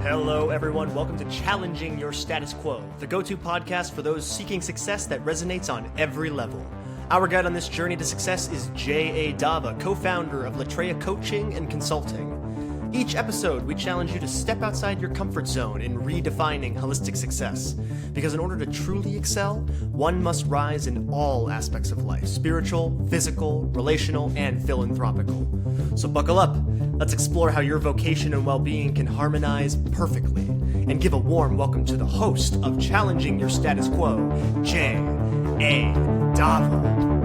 Hello, everyone. Welcome to Challenging Your Status Quo, the go-to podcast for those seeking success that resonates on every level. Our guide on this journey to success is J.A. Dava, co-founder of Latreia Coaching and Consulting. Each episode, we challenge you to step outside your comfort zone in redefining holistic success. Because in order to truly excel, one must rise in all aspects of life: spiritual, physical, relational, and philanthropical. So buckle up. Let's explore how your vocation and well-being can harmonize perfectly. And give a warm welcome to the host of Challenging Your Status Quo, J.A. Dava.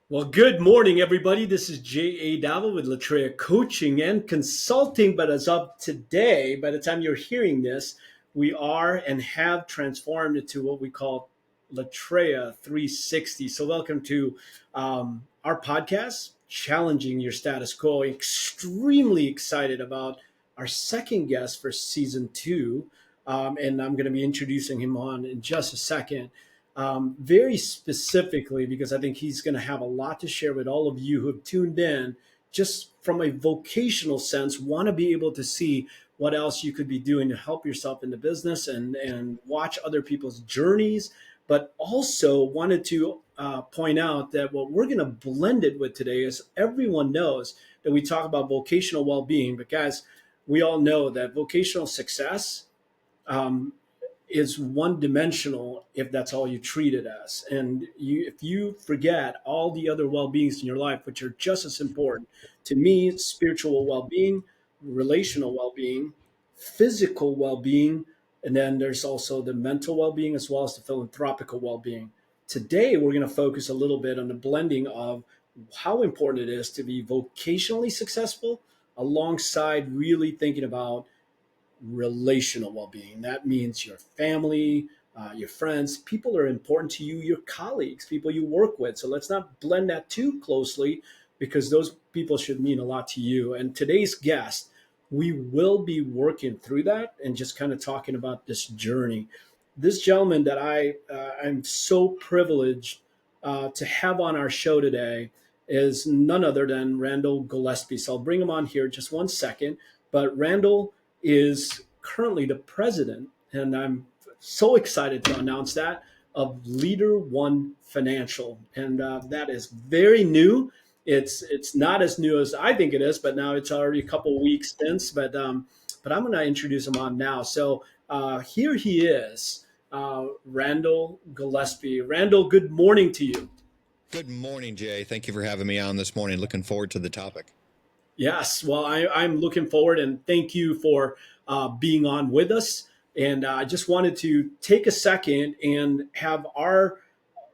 Well, good morning, everybody. This is J.A. Dava with Latreia Coaching and Consulting. But as of today, by the time you're hearing this, we are and have transformed into what we call Latreia 360. So welcome to our podcast, Challenging Your Status Quo. Extremely excited about our second guest for season 2. And I'm going to be introducing him on in just a second. Very specifically, because I think he's going to have a lot to share with all of you who have tuned in, just from a vocational sense, want to be able to see what else you could be doing to help yourself in the business and watch other people's journeys, but also wanted to point out that what we're going to blend it with today is everyone knows that we talk about vocational well-being, but guys, we all know that vocational success is one-dimensional if that's all you treat it as. And if you forget all the other well-beings in your life, which are just as important, to me, it's spiritual well-being, relational well-being, physical well-being, and then there's also the mental well-being as well as the philanthropical well-being. Today, we're going to focus a little bit on the blending of how important it is to be vocationally successful alongside really thinking about relational well-being. That means your family, your friends, people are important to you, your colleagues, people you work with. So let's not blend that too closely, because those people should mean a lot to you. And today's guest, we will be working through that and just kind of talking about this journey. This gentleman that I'm so privileged to have on our show today is none other than Randall Gillespie. So I'll bring him on here just one second. But Randall is currently the president, and I'm so excited to announce that, of Leader One Financial. And that is very new. It's not as new as I think it is, but now it's already a couple of weeks since. But I'm going to introduce him on now. So here he is, Randall Gillespie. Randall, good morning to you. Good morning, Jay. Thank you for having me on this morning. Looking forward to the topic. Yes, well, I'm looking forward, and thank you for being on with us. And I just wanted to take a second and have our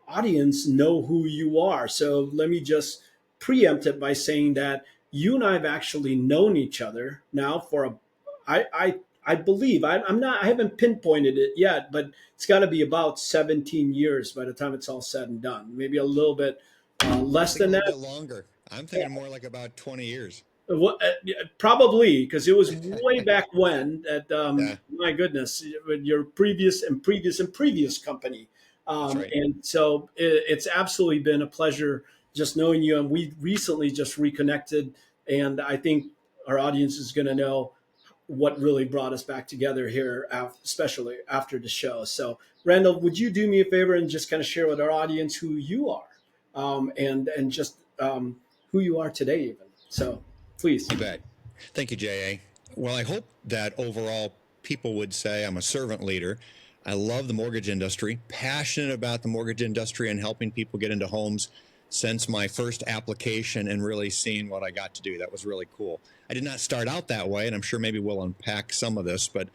audience know who you are. So let me just preempt it by saying that you and I have actually known each other now for I believe I haven't pinpointed it yet, but it's got to be about 17 years by the time it's all said and done. Maybe a little bit less than that. A little bit longer. I'm thinking more like about 20 years. Probably, because it was way back when at Yeah. my goodness, with your previous company. That's right. And so it's absolutely been a pleasure just knowing you. And we recently just reconnected, and I think our audience is going to know what really brought us back together here, especially after the show. So Randall, would you do me a favor and just kind of share with our audience who you are, and just who you are today even? So please. You bet. Thank you, J.A. Well, I hope that overall people would say I'm a servant leader. I love the mortgage industry, passionate about the mortgage industry and helping people get into homes since my first application and really seeing what I got to do. That was really cool. I did not start out that way, and I'm sure maybe we'll unpack some of this, but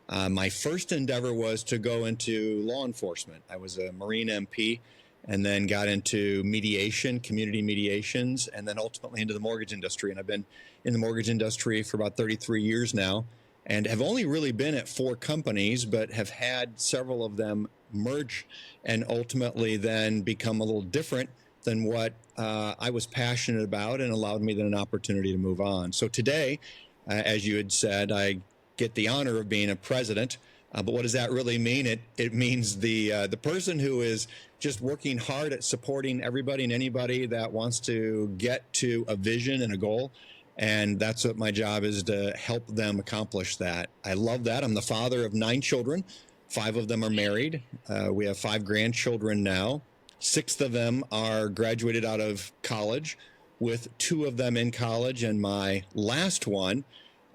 my first endeavor was to go into law enforcement. I was a Marine MP, and then got into mediation, community mediations, and then ultimately into the mortgage industry. And I've been in the mortgage industry for about 33 years now, and have only really been at 4 companies, but have had several of them merge and ultimately then become a little different than what I was passionate about, and allowed me then an opportunity to move on. So today, as you had said, I get the honor of being a president. But what does that really mean? It means the person who is just working hard at supporting everybody and anybody that wants to get to a vision and a goal. And that's what my job is, to help them accomplish that. I love that. I'm the father of 9 children. 5 of them are married. We have 5 grandchildren now. 6 of them are graduated out of college, with 2 of them in college, and my last one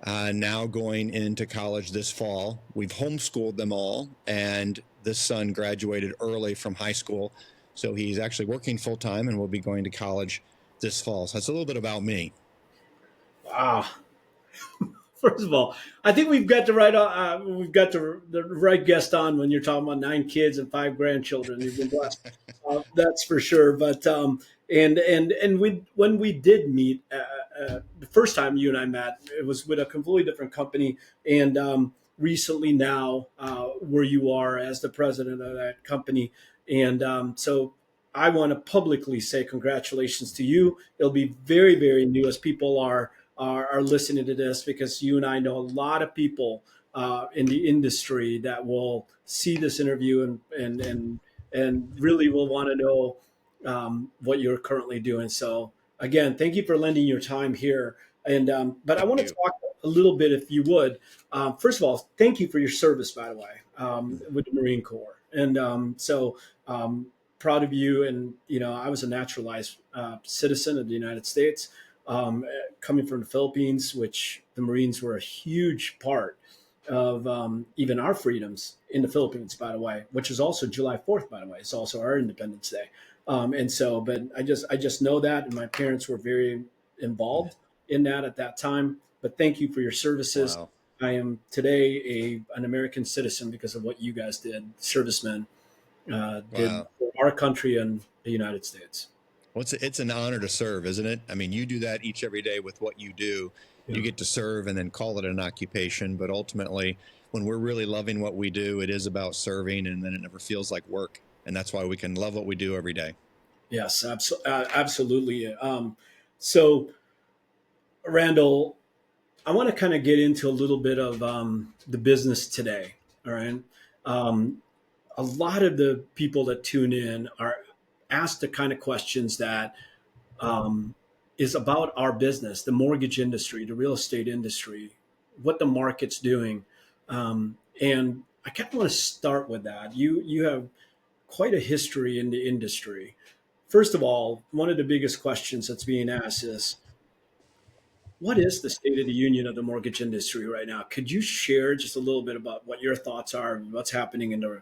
now going into college this fall. We've homeschooled them all, and this son graduated early from high school, so he's actually working full time and will be going to college this fall. So that's a little bit about me. Wow. First of all, I think we've got the right guest on when you're talking about 9 kids and 5 grandchildren. You've been blessed, that's for sure. But when we did meet the first time you and I met, it was with a completely different company, and recently now where you are as the president of that company, and so I want to publicly say congratulations to you. It'll be very, very new as people are listening to this, because you and I know a lot of people in the industry that will see this interview and really will want to know what you're currently doing. So again, thank you for lending your time here. And but I want to talk a little bit, if you would. First of all, thank you for your service, by the way, with the Marine Corps. And proud of you. And I was a naturalized citizen of the United States, coming from the Philippines, which the Marines were a huge part of even our freedoms in the Philippines, by the way, which is also July 4th, by the way. It's also our Independence Day. And so, but I just know that, and my parents were very involved in that at that time. But thank you for your services. Wow. I am today an American citizen because of what you guys did, servicemen did Wow. for our country and the United States. Well, it's an honor to serve, isn't it? I mean, you do that each every day with what you do. Yeah. You get to serve and then call it an occupation. But ultimately, when we're really loving what we do, it is about serving, and then it never feels like work. And that's why we can love what we do every day. Yes, absolutely. So, Randall, I want to kind of get into a little bit of the business today. All right. A lot of the people that tune in are asked the kind of questions that is about our business, the mortgage industry, the real estate industry, what the market's doing. And I kind of want to start with that. You have quite a history in the industry. First of all, one of the biggest questions that's being asked is, what is the state of the union of the mortgage industry right now? Could you share just a little bit about what your thoughts are, what's happening in the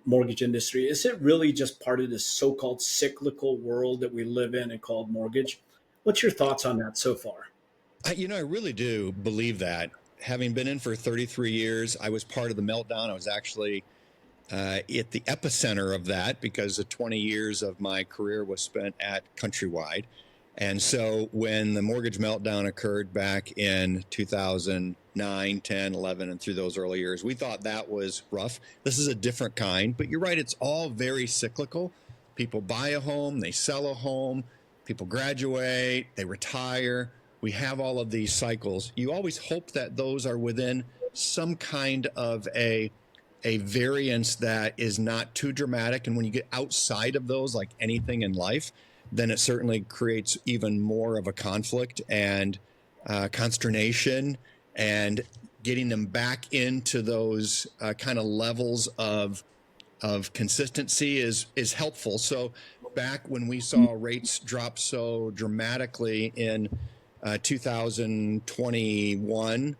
mortgage industry? Is it really just part of this so-called cyclical world that we live in and called mortgage? What's your thoughts on that so far? I really do believe that. Having been in for 33 years, I was part of the meltdown. I was actually at the epicenter of that, because the 20 years of my career was spent at Countrywide. And so when the mortgage meltdown occurred back in 2009, 10, 11, and through those early years, we thought that was rough. This is a different kind, but you're right, it's all very cyclical. People buy a home, they sell a home, people graduate, they retire. We have all of these cycles. You always hope that those are within some kind of a variance that is not too dramatic. And when you get outside of those, like anything in life, then it certainly creates even more of a conflict and consternation, and getting them back into those kind of levels of consistency is helpful. So back when we saw rates drop so dramatically in 2021,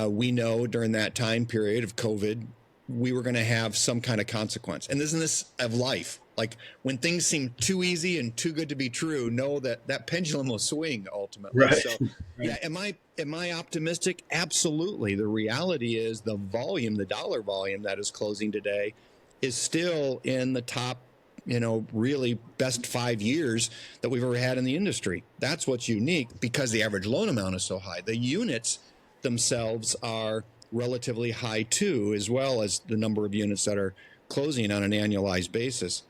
we know during that time period of COVID, we were going to have some kind of consequence. And isn't this of life? Like when things seem too easy and too good to be true, know that that pendulum will swing ultimately. Right. So yeah, am I optimistic? Absolutely. The reality is the volume, the dollar volume that is closing today is still in the top, really best 5 years that we've ever had in the industry. That's what's unique, because the average loan amount is so high. The units themselves are relatively high too, as well as the number of units that are closing on an annualized basis.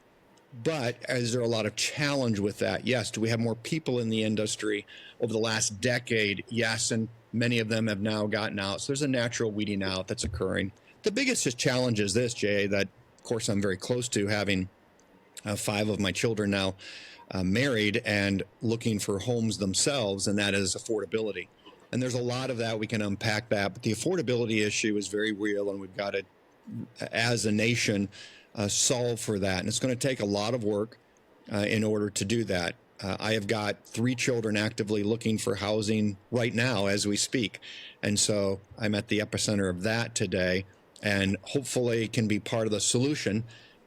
But is there a lot of challenge with that? Yes. Do we have more people in the industry over the last decade? Yes. And many of them have now gotten out. So there's a natural weeding out that's occurring. The biggest challenge is this, J.A., that of course I'm very close to, having 5 of my children now married and looking for homes themselves, and that is affordability. And there's a lot of that. We can unpack that, but the affordability issue is very real, and we've got to, as a nation, solve for that. And it's going to take a lot of work in order to do that. I have got 3 children actively looking for housing right now as we speak. And so I'm at the epicenter of that today, and hopefully can be part of the solution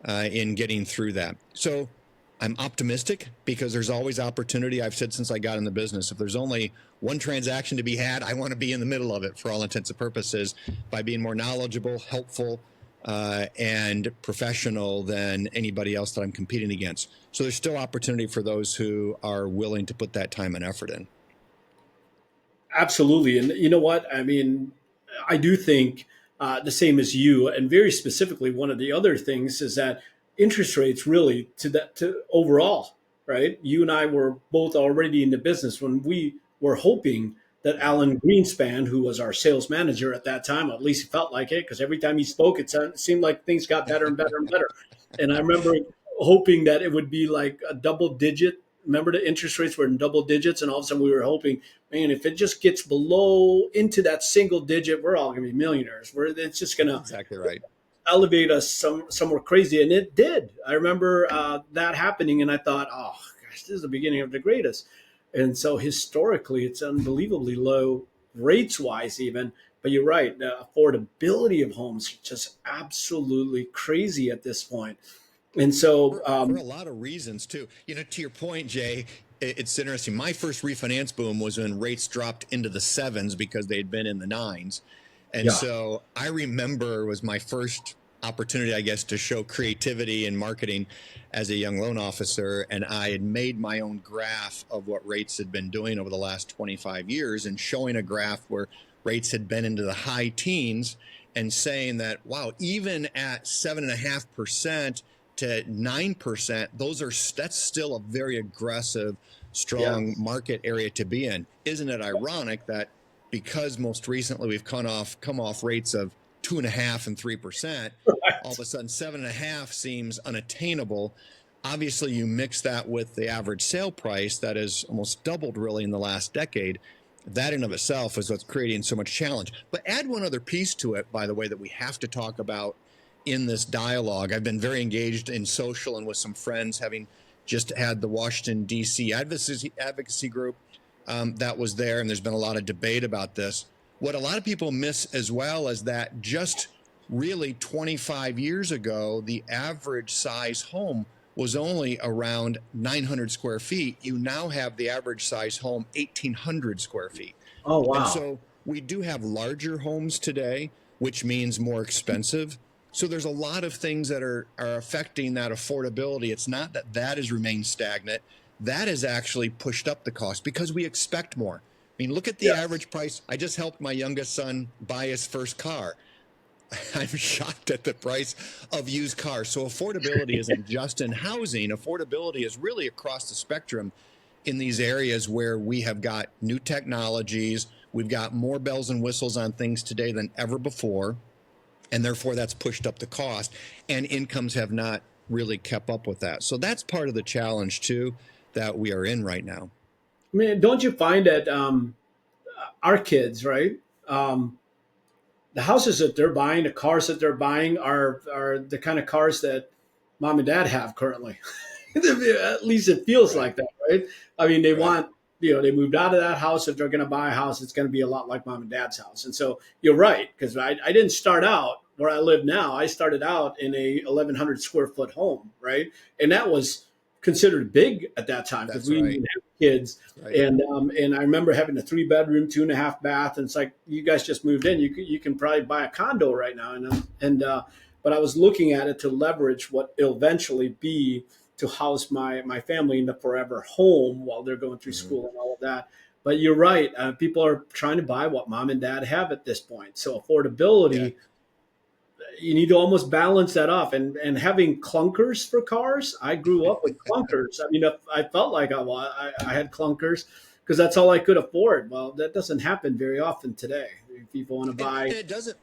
in getting through that. So I'm optimistic because there's always opportunity. I've said since I got in the business, if there's only one transaction to be had, I want to be in the middle of it for all intents and purposes by being more knowledgeable, helpful, and professional than anybody else that I'm competing against. So there's still opportunity for those who are willing to put that time and effort in. Absolutely. And you know what? I mean, I do think the same as you. And very specifically, one of the other things is that interest rates really to overall, right? You and I were both already in the business when we were hoping that Alan Greenspan, who was our sales manager at that time, at least it felt like it, because every time he spoke, it seemed like things got better and better and better. And I remember hoping that it would be like a double digit. Remember the interest rates were in double digits, and all of a sudden we were hoping, man, if it just gets below into that single digit, we're all going to be millionaires. It's just going to Exactly right. elevate us somewhere crazy, and it did. I remember that happening, and I thought, oh gosh, this is the beginning of the greatest. And so historically, it's unbelievably low rates wise, even. But you're right, the affordability of homes is just absolutely crazy at this point. And so, For a lot of reasons too. To your point, Jay, it's interesting. My first refinance boom was when rates dropped into the 7s because they had been in the 9s. And yeah, so I remember it was my first opportunity, I guess, to show creativity in marketing as a young loan officer. And I had made my own graph of what rates had been doing over the last 25 years and showing a graph where rates had been into the high teens and saying that, wow, even at 7.5% to 9%, that's still a very aggressive, yeah, strong market area to be in. Isn't it ironic that because most recently we've come off rates of 2.5% and 3%, all of a sudden 7.5 seems unattainable. Obviously, you mix that with the average sale price that has almost doubled really in the last decade. That in of itself is what's creating so much challenge. But add one other piece to it, by the way, that we have to talk about in this dialogue. I've been very engaged in social and with some friends, having just had the Washington, D.C. advocacy group that was there, and there's been a lot of debate about this. What a lot of people miss as well is that just really 25 years ago, the average size home was only around 900 square feet. You now have the average size home 1,800 square feet. oh And wow, so we do have larger homes today, which means more expensive. So there's a lot of things that are affecting that affordability. It's not that has remained stagnant. That has actually pushed up the cost because we expect more. I mean, look at the yeah, average price. I just helped my youngest son buy his first car. I'm shocked at the price of used cars. So affordability isn't just in housing. Affordability is really across the spectrum in these areas where we have got new technologies. We've got more bells and whistles on things today than ever before. And therefore, that's pushed up the cost. And incomes have not really kept up with that. So that's part of the challenge, too, that we are in right now. I mean, don't you find that our kids, right? Um, the houses that they're buying, the cars that they're buying are the kind of cars that mom and dad have currently. At least it feels Right. like that, right? I mean, they Right. want, they moved out of that house. If they're going to buy a house, it's going to be a lot like mom and dad's house. And so you're right, because I didn't start out where I live now. I started out in a 1,100 square foot home, right? And that was considered big at that time because That's we right. didn't have kids. That's right. And I remember having a 3 bedroom, 2.5 bath, and it's like you guys just moved in. You can probably buy a condo right now, but I was looking at it to leverage what it'll eventually be to house my family in the forever home while they're going through Mm-hmm. school and all of that. But you're right. People are trying to buy what mom and dad have at this point. So Yeah. affordability, you need to almost balance that off. And having clunkers for cars, I grew up with clunkers. I mean, I felt like I had clunkers because that's all I could afford. Well, that doesn't happen very often today. People want to And buy. it doesn't.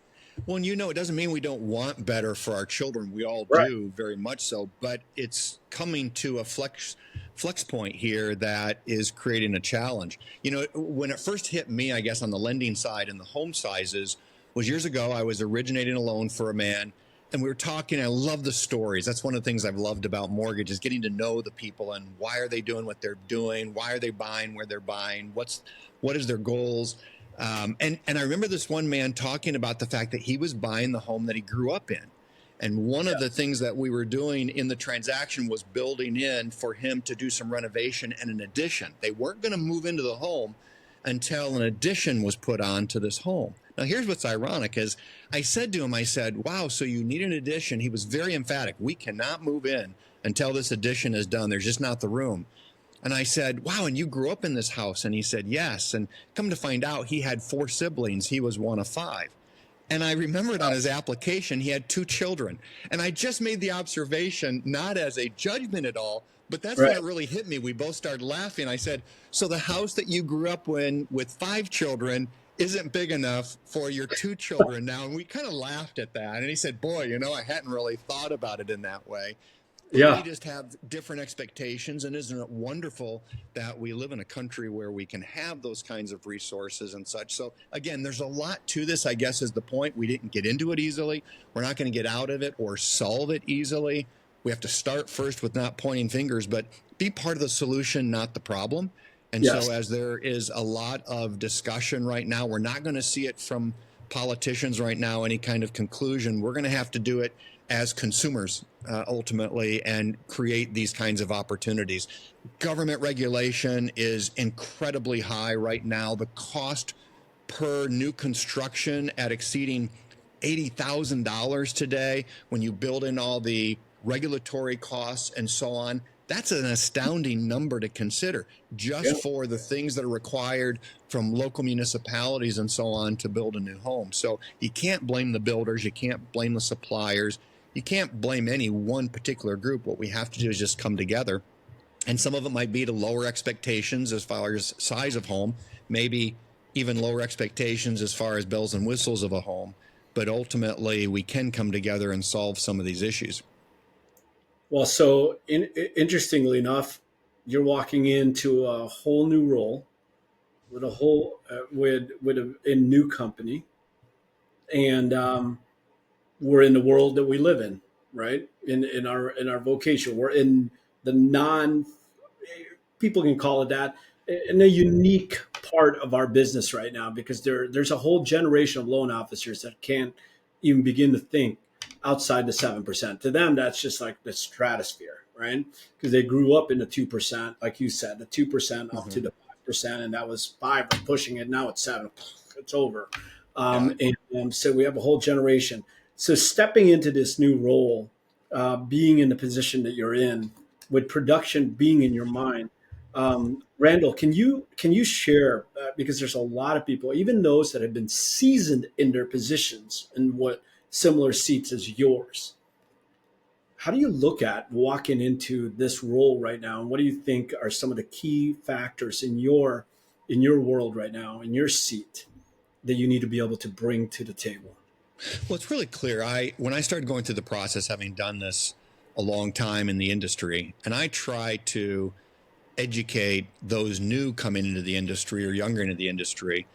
Well, it doesn't mean we don't want better for our children. We all Right. do, very much so. But it's coming to a flex point here that is creating a challenge. When it first hit me, I guess, on the lending side and the home sizes was years ago. I was originating a loan for a man, and we were talking. I love the stories. That's one of the things I've loved about mortgage is getting to know the people and why are they doing what they're doing? Why are they buying where they're buying? What is their goals? And I remember this one man talking about the fact that he was buying the home that he grew up in. And one of the things that we were doing in the transaction was building in for him to do some renovation and an addition. They weren't going to move into the home until an addition was put on to this home. Now, here's what's ironic is I said to him, wow, so you need an addition. He was very emphatic. We cannot move in until this addition is done. There's just not the room. And I said, wow, and you grew up in this house? And he said, yes. And come to find out, he had 4 siblings. He was one of 5. And I remembered on his application, he had 2 children. And I just made the observation, not as a judgment at all, but that's when it really hit me. We both started laughing. I said, so the house that you grew up in with 5 children isn't big enough for your 2 children now. And we kind of laughed at that. And he said, boy, I hadn't really thought about it in that way. We just have different expectations, and isn't it wonderful that we live in a country where we can have those kinds of resources and such? So again, there's a lot to this, I guess, is the point. We didn't get into it easily. We're not going to get out of it or solve it easily. We have to start first with not pointing fingers, but be part of the solution, not the problem. And so as there is a lot of discussion right now, we're not going to see it from politicians right now, any kind of conclusion. We're going to have to do it as consumers ultimately and create these kinds of opportunities. Government regulation is incredibly high right now. The cost per new construction at exceeding $80,000 today, when you build in all the regulatory costs and so on, that's an astounding number to consider just for the things that are required from local municipalities and so on to build a new home. So you can't blame the builders. You can't blame the suppliers. You can't blame any one particular group. What we have to do is just come together. And some of it might be to lower expectations as far as size of home, maybe even lower expectations as far as bells and whistles of a home. But ultimately, we can come together and solve some of these issues. Well, so interestingly enough, you're walking into a whole new role with a whole with a new company, and we're in the world that we live in, right? In our vocation, we're in the non. People can call it that, in a unique part of our business right now, because there's a whole generation of loan officers that can't even begin to think outside the 7%. To them, that's just like the stratosphere, right? Because they grew up in the 2%, like you said, the 2% up to the 5%, and that was 5 pushing it. Now it's 7. It's over. So we have a whole generation. So stepping into this new role, being in the position that you're in, with production being in your mind, Randall, can you share, because there's a lot of people, even those that have been seasoned in their positions in what similar seats as yours. How do you look at walking into this role right now, and what do you think are some of the key factors in your world right now, in your seat, that you need to be able to bring to the table? Well, it's really clear. When I started going through the process, having done this a long time in the industry, and I try to educate those new coming into the industry or younger into the industry,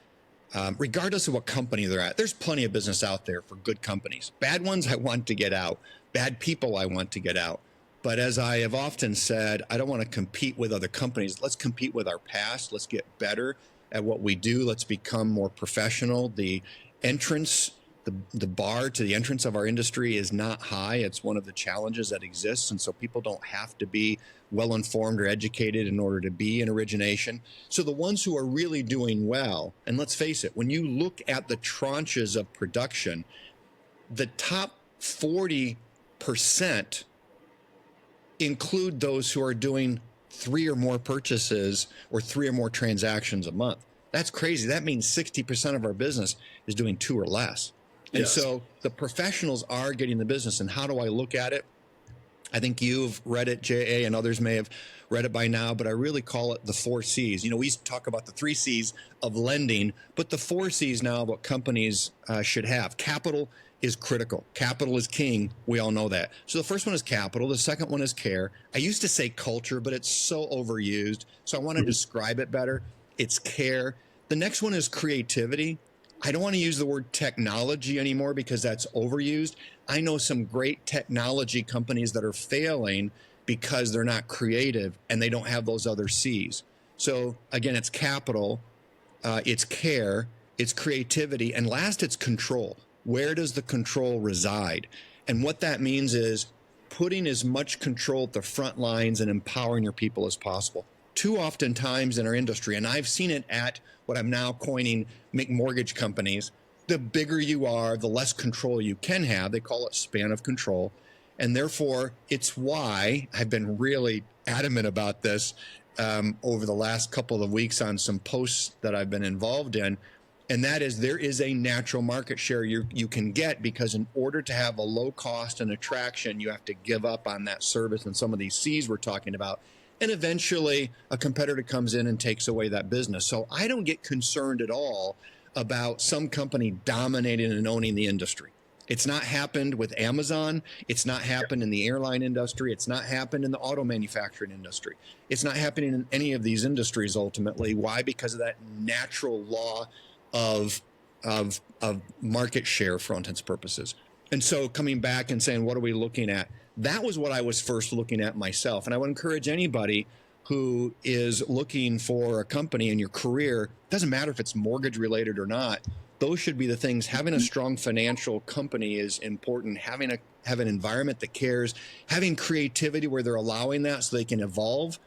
regardless of what company they're at. There's plenty of business out there for good companies. Bad ones I want to get out. Bad people I want to get out. But as I have often said, I don't want to compete with other companies. Let's compete with our past. Let's get better at what we do. Let's become more professional. The entrance, the bar to the entrance of our industry is not high. It's one of the challenges that exists. And so people don't have to be well-informed or educated in order to be in origination. So the ones who are really doing well, and let's face it, when you look at the tranches of production, the top 40% include those who are doing 3 or more purchases or 3 or more transactions a month. That's crazy. That means 60% of our business is doing 2 or less. And so the professionals are getting the business. And how do I look at it? I think you've read it, J.A., and others may have read it by now, but I really call it the 4 Cs. We used to talk about the 3 Cs of lending, but the 4 Cs now, what companies should have. Capital is critical. Capital is king. We all know that. So the first one is capital. The second one is care. I used to say culture, but it's so overused. So I want to describe it better. It's care. The next one is creativity. I don't want to use the word technology anymore because that's overused. I know some great technology companies that are failing because they're not creative and they don't have those other C's. So again, it's capital, it's care, it's creativity, and last, it's control. Where does the control reside? And what that means is putting as much control at the front lines and empowering your people as possible. Too often times in our industry, and I've seen it at what I'm now coining mortgage companies, the bigger you are, the less control you can have. They call it span of control. And therefore, it's why I've been really adamant about this over the last couple of weeks on some posts that I've been involved in. And that is, there is a natural market share you can get, because in order to have a low cost and attraction, you have to give up on that service and some of these C's we're talking about. And eventually a competitor comes in and takes away that business. So I don't get concerned at all about some company dominating and owning the industry. It's not happened with Amazon. It's not happened in the airline industry. It's not happened in the auto manufacturing industry. It's not happening in any of these industries ultimately. Why? Because of that natural law of market share for all intents and purposes. And so coming back and saying, what are we looking at? That was what I was first looking at myself. And I would encourage anybody who is looking for a company in your career, doesn't matter if it's mortgage related or not, those should be the things. Having a strong financial company is important. Have an environment that cares, having creativity where they're allowing that so they can evolve,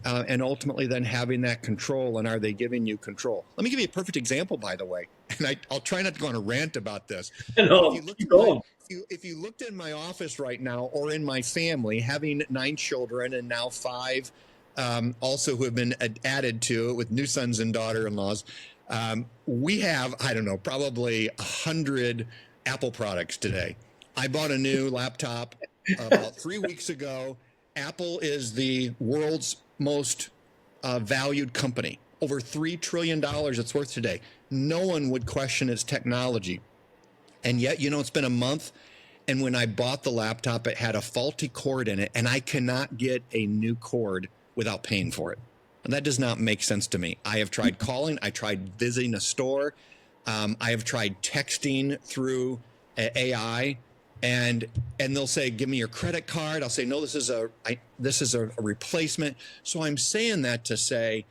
and ultimately then having that control. And are they giving you control? Let me give you a perfect example, by the way. And I'll try not to go on a rant about this. No, keep going. If you looked in my office right now, or in my family, having 9 children and now 5 also who have been added to it with new sons and daughter-in-laws, we have, I don't know, probably 100 Apple products today. I bought a new laptop about 3 weeks ago. Apple is the world's most valued company. Over $3 trillion it's worth today. No one would question its technology. And yet, it's been a month, and when I bought the laptop, it had a faulty cord in it, and I cannot get a new cord without paying for it. And that does not make sense to me. I have tried calling. I tried visiting a store. I have tried texting through AI, and they'll say, give me your credit card. I'll say, no, this is a replacement. So I'm saying that to say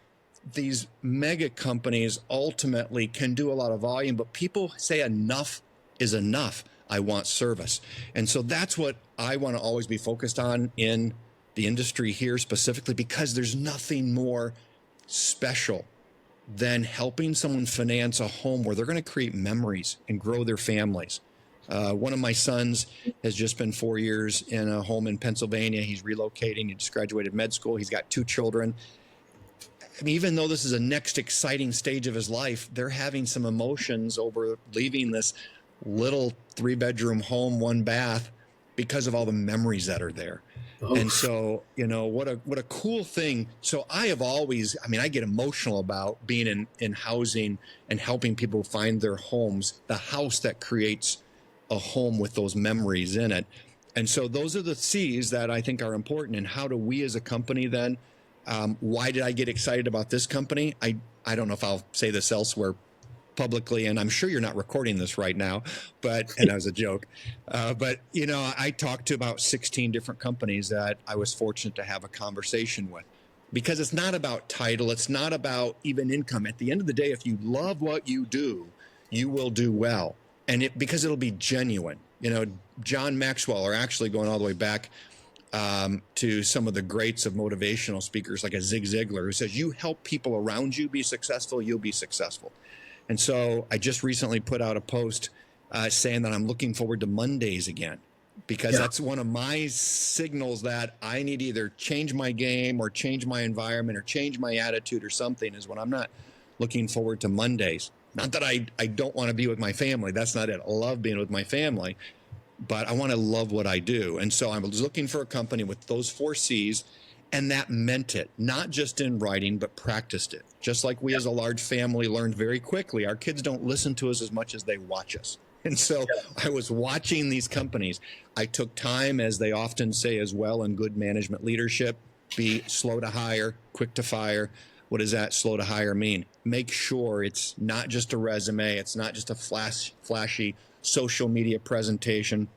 these mega companies ultimately can do a lot of volume, but people say enough is enough. I want service. And so that's what I want to always be focused on in the industry here specifically, because there's nothing more special than helping someone finance a home where they're going to create memories and grow their families. One of my sons has just been 4 years in a home in Pennsylvania. He's relocating. He just graduated med school. He's got 2 children. I mean, even though this is a next exciting stage of his life, they're having some emotions over leaving this little 3-bedroom home, 1 bath, because of all the memories that are there. Oh. And so, what a cool thing. So I have always, I get emotional about being in housing and helping people find their homes, the house that creates a home with those memories in it. And so those are the C's that I think are important. And how do we as a company then, why did I get excited about this company? I don't know if I'll say this elsewhere publicly, and I'm sure you're not recording this right now, and as a joke, but I talked to about 16 different companies that I was fortunate to have a conversation with, because it's not about title. It's not about even income. At the end of the day, if you love what you do, you will do well. And because it'll be genuine. John Maxwell, or actually going all the way back to some of the greats of motivational speakers like a Zig Ziglar, who says, you help people around you be successful, you'll be successful. And so I just recently put out a post saying that I'm looking forward to Mondays again, because that's one of my signals that I need to either change my game or change my environment or change my attitude or something, is when I'm not looking forward to Mondays. Not that I don't want to be with my family. That's not it. I love being with my family. but I want to love what I do. And so I was looking for a company with those 4 C's, and that meant it, not just in writing, but practiced it. Just like we as a large family learned very quickly, our kids don't listen to us as much as they watch us. And so I was watching these companies. I took time, as they often say as well, in good management leadership, be slow to hire, quick to fire. What does that slow to hire mean? Make sure it's not just a resume. It's not just a flashy social media presentation,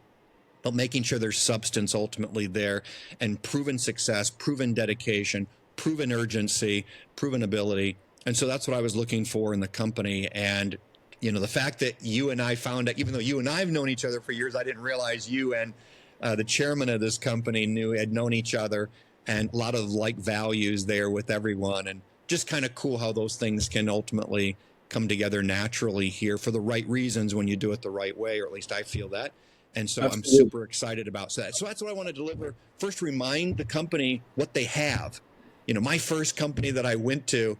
but making sure there's substance ultimately there, and proven success, proven dedication, proven urgency, proven ability. And so that's what I was looking for in the company. And the fact that you and I found out, even though you and I have known each other for years, I didn't realize you and the chairman of this company had known each other, and a lot of like values there with everyone. And just kind of cool how those things can ultimately come together naturally here for the right reasons when you do it the right way, or at least I feel that. And so Absolutely. I'm super excited about that. So that's what I want to deliver. First, remind the company what they have. My first company that I went to,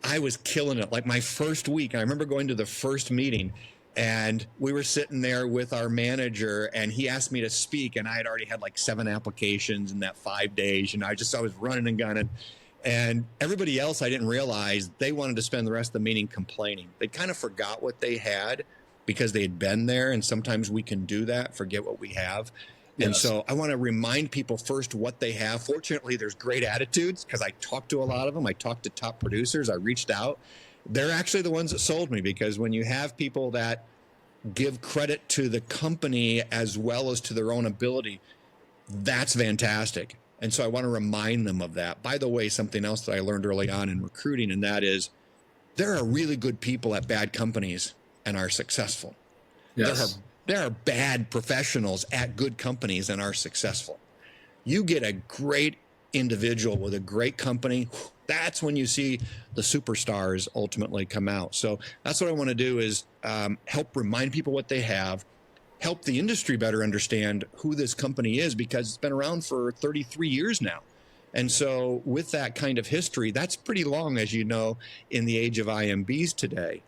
I was killing it. Like my first week, I remember going to the first meeting, and we were sitting there with our manager, and he asked me to speak, and I had already had like 7 applications in that 5 days. I was running and gunning. And everybody else, I didn't realize they wanted to spend the rest of the meeting complaining. They kind of forgot what they had because they had been there. And sometimes we can do that, forget what we have. Yes. And so I want to remind people first what they have. Fortunately, there's great attitudes because I talked to a lot of them. I talked to top producers. I reached out. They're actually the ones that sold me, because when you have people that give credit to the company as well as to their own ability, that's fantastic. And so I want to remind them of that. By the way, something else that I learned early on in recruiting, and that is there are really good people at bad companies and are successful. Yes. There are bad professionals at good companies and are successful. You get a great individual with a great company, that's when you see the superstars ultimately come out. So that's what I want to do, is help remind people what they have, help the industry better understand who this company is, because it's been around for 33 years now. And so with that kind of history, that's pretty long, as you know, in the age of IMBs today,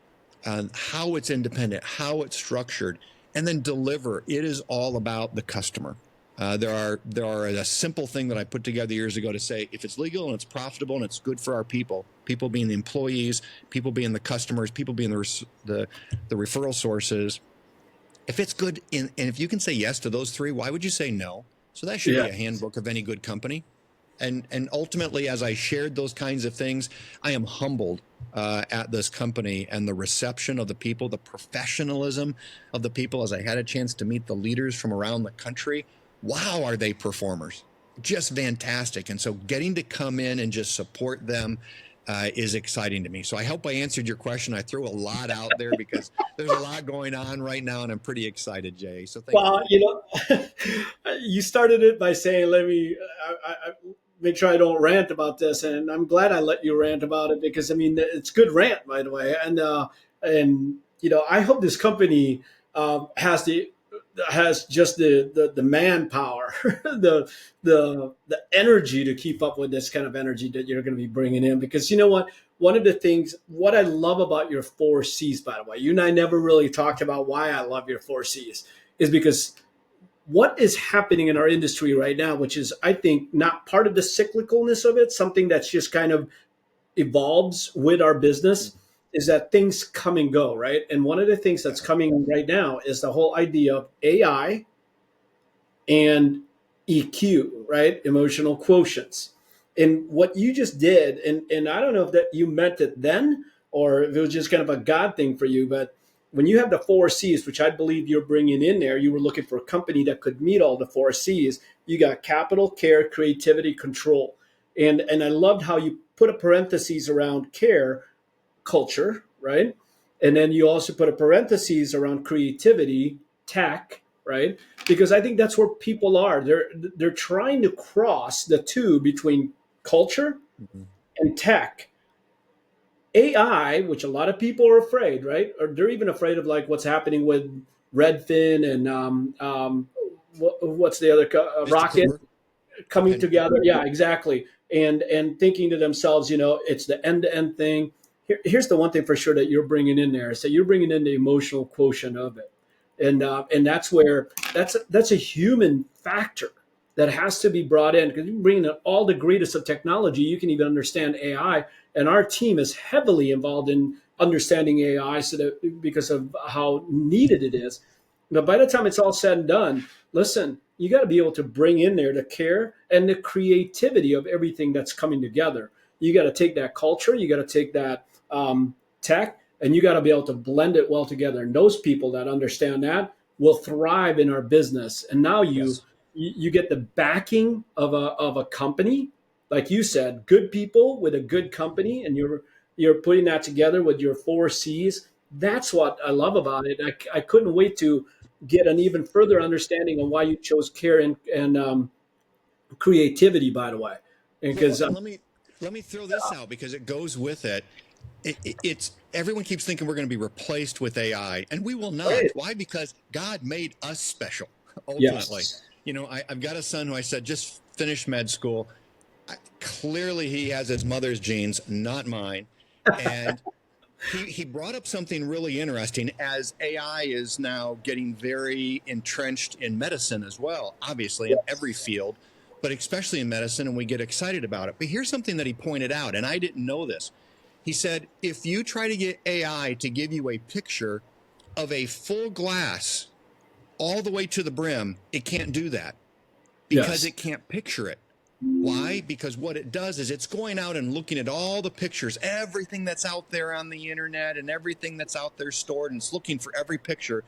how it's independent, how it's structured, and then deliver. It is all about the customer. There are a simple thing that I put together years ago to say, if it's legal and it's profitable and it's good for our people being the employees, people being the customers, people being the referral sources, if it's good, and if you can say yes to those 3, why would you say no? So that should be a handbook of any good company. And ultimately, as I shared those kinds of things, I am humbled at this company and the reception of the people, the professionalism of the people, as I had a chance to meet the leaders from around the country. Wow, are they performers? Just fantastic. And so getting to come in and just support them is exciting to me. So I hope I answered your question. I threw a lot out there because there's a lot going on right now, and I'm pretty excited, Jay. So thank you. You started it by saying, I make sure I don't rant about this. And I'm glad I let you rant about it, because it's good rant, by the way. And I hope this company has just the manpower, the energy to keep up with this kind of energy that you're going to be bringing in. Because you know what, one of the things, what I love about your 4 C's, by the way, you and I never really talked about why I love your 4 C's, is because what is happening in our industry right now, which is, I think, not part of the cyclicalness of it, something that's just kind of evolves with our business, is that things come and go, right? And one of the things that's coming right now is the whole idea of AI and EQ, right? Emotional quotients. And what you just did, and I don't know if that you meant it then, or if it was just kind of a God thing for you, but when you have the 4 C's, which I believe you're bringing in there, you were looking for a company that could meet all the 4 C's. You got capital, care, creativity, control. And I loved how you put a parentheses around care, culture, right? And then you also put a parentheses around creativity, tech, right? Because I think that's where people are. They're trying to cross the two between culture and tech. AI, which a lot of people are afraid, right? Or they're even afraid of like what's happening with Redfin and what's the other Rocket coming together. Yeah, exactly. And thinking to themselves, it's the end-to-end thing. Here's the one thing for sure that you're bringing in there, is that you're bringing in the emotional quotient of it. And that's where that's a human factor that has to be brought in, because you bring in all the greatest of technology. You can even understand AI, and our team is heavily involved in understanding AI, so that because of how needed it is. But by the time it's all said and done, listen, you got to be able to bring in there the care and the creativity of everything that's coming together. You got to take that culture, you got to take that tech, and you got to be able to blend it well together. And those people that understand that will thrive in our business. And now Yes. you get the backing of a company, like you said, good people with a good company, and you're putting that together with your 4 C's. That's what I love about it. I couldn't wait to get an even further understanding of why you chose care and creativity, by the way, Well, because and let me throw this out because it goes with it. It's everyone keeps thinking we're going to be replaced with AI, and we will not. right. Why? Because God made us special. Ultimately, Yes, I've got a son who I said just finished med school. Clearly, he has his mother's genes, not mine, and he brought up something really interesting as AI is now getting very entrenched in medicine as well, obviously in every yes, field, but especially in medicine, and we get excited about it. But here's something that he pointed out, and I didn't know this. He said, if you try to get AI to give you a picture of a full glass all the way to the brim, it can't do that because yes, it can't picture it. Why? Because what it does is it's going out and looking at all the pictures, everything that's out there on the internet and everything that's out there stored, and it's looking for every picture.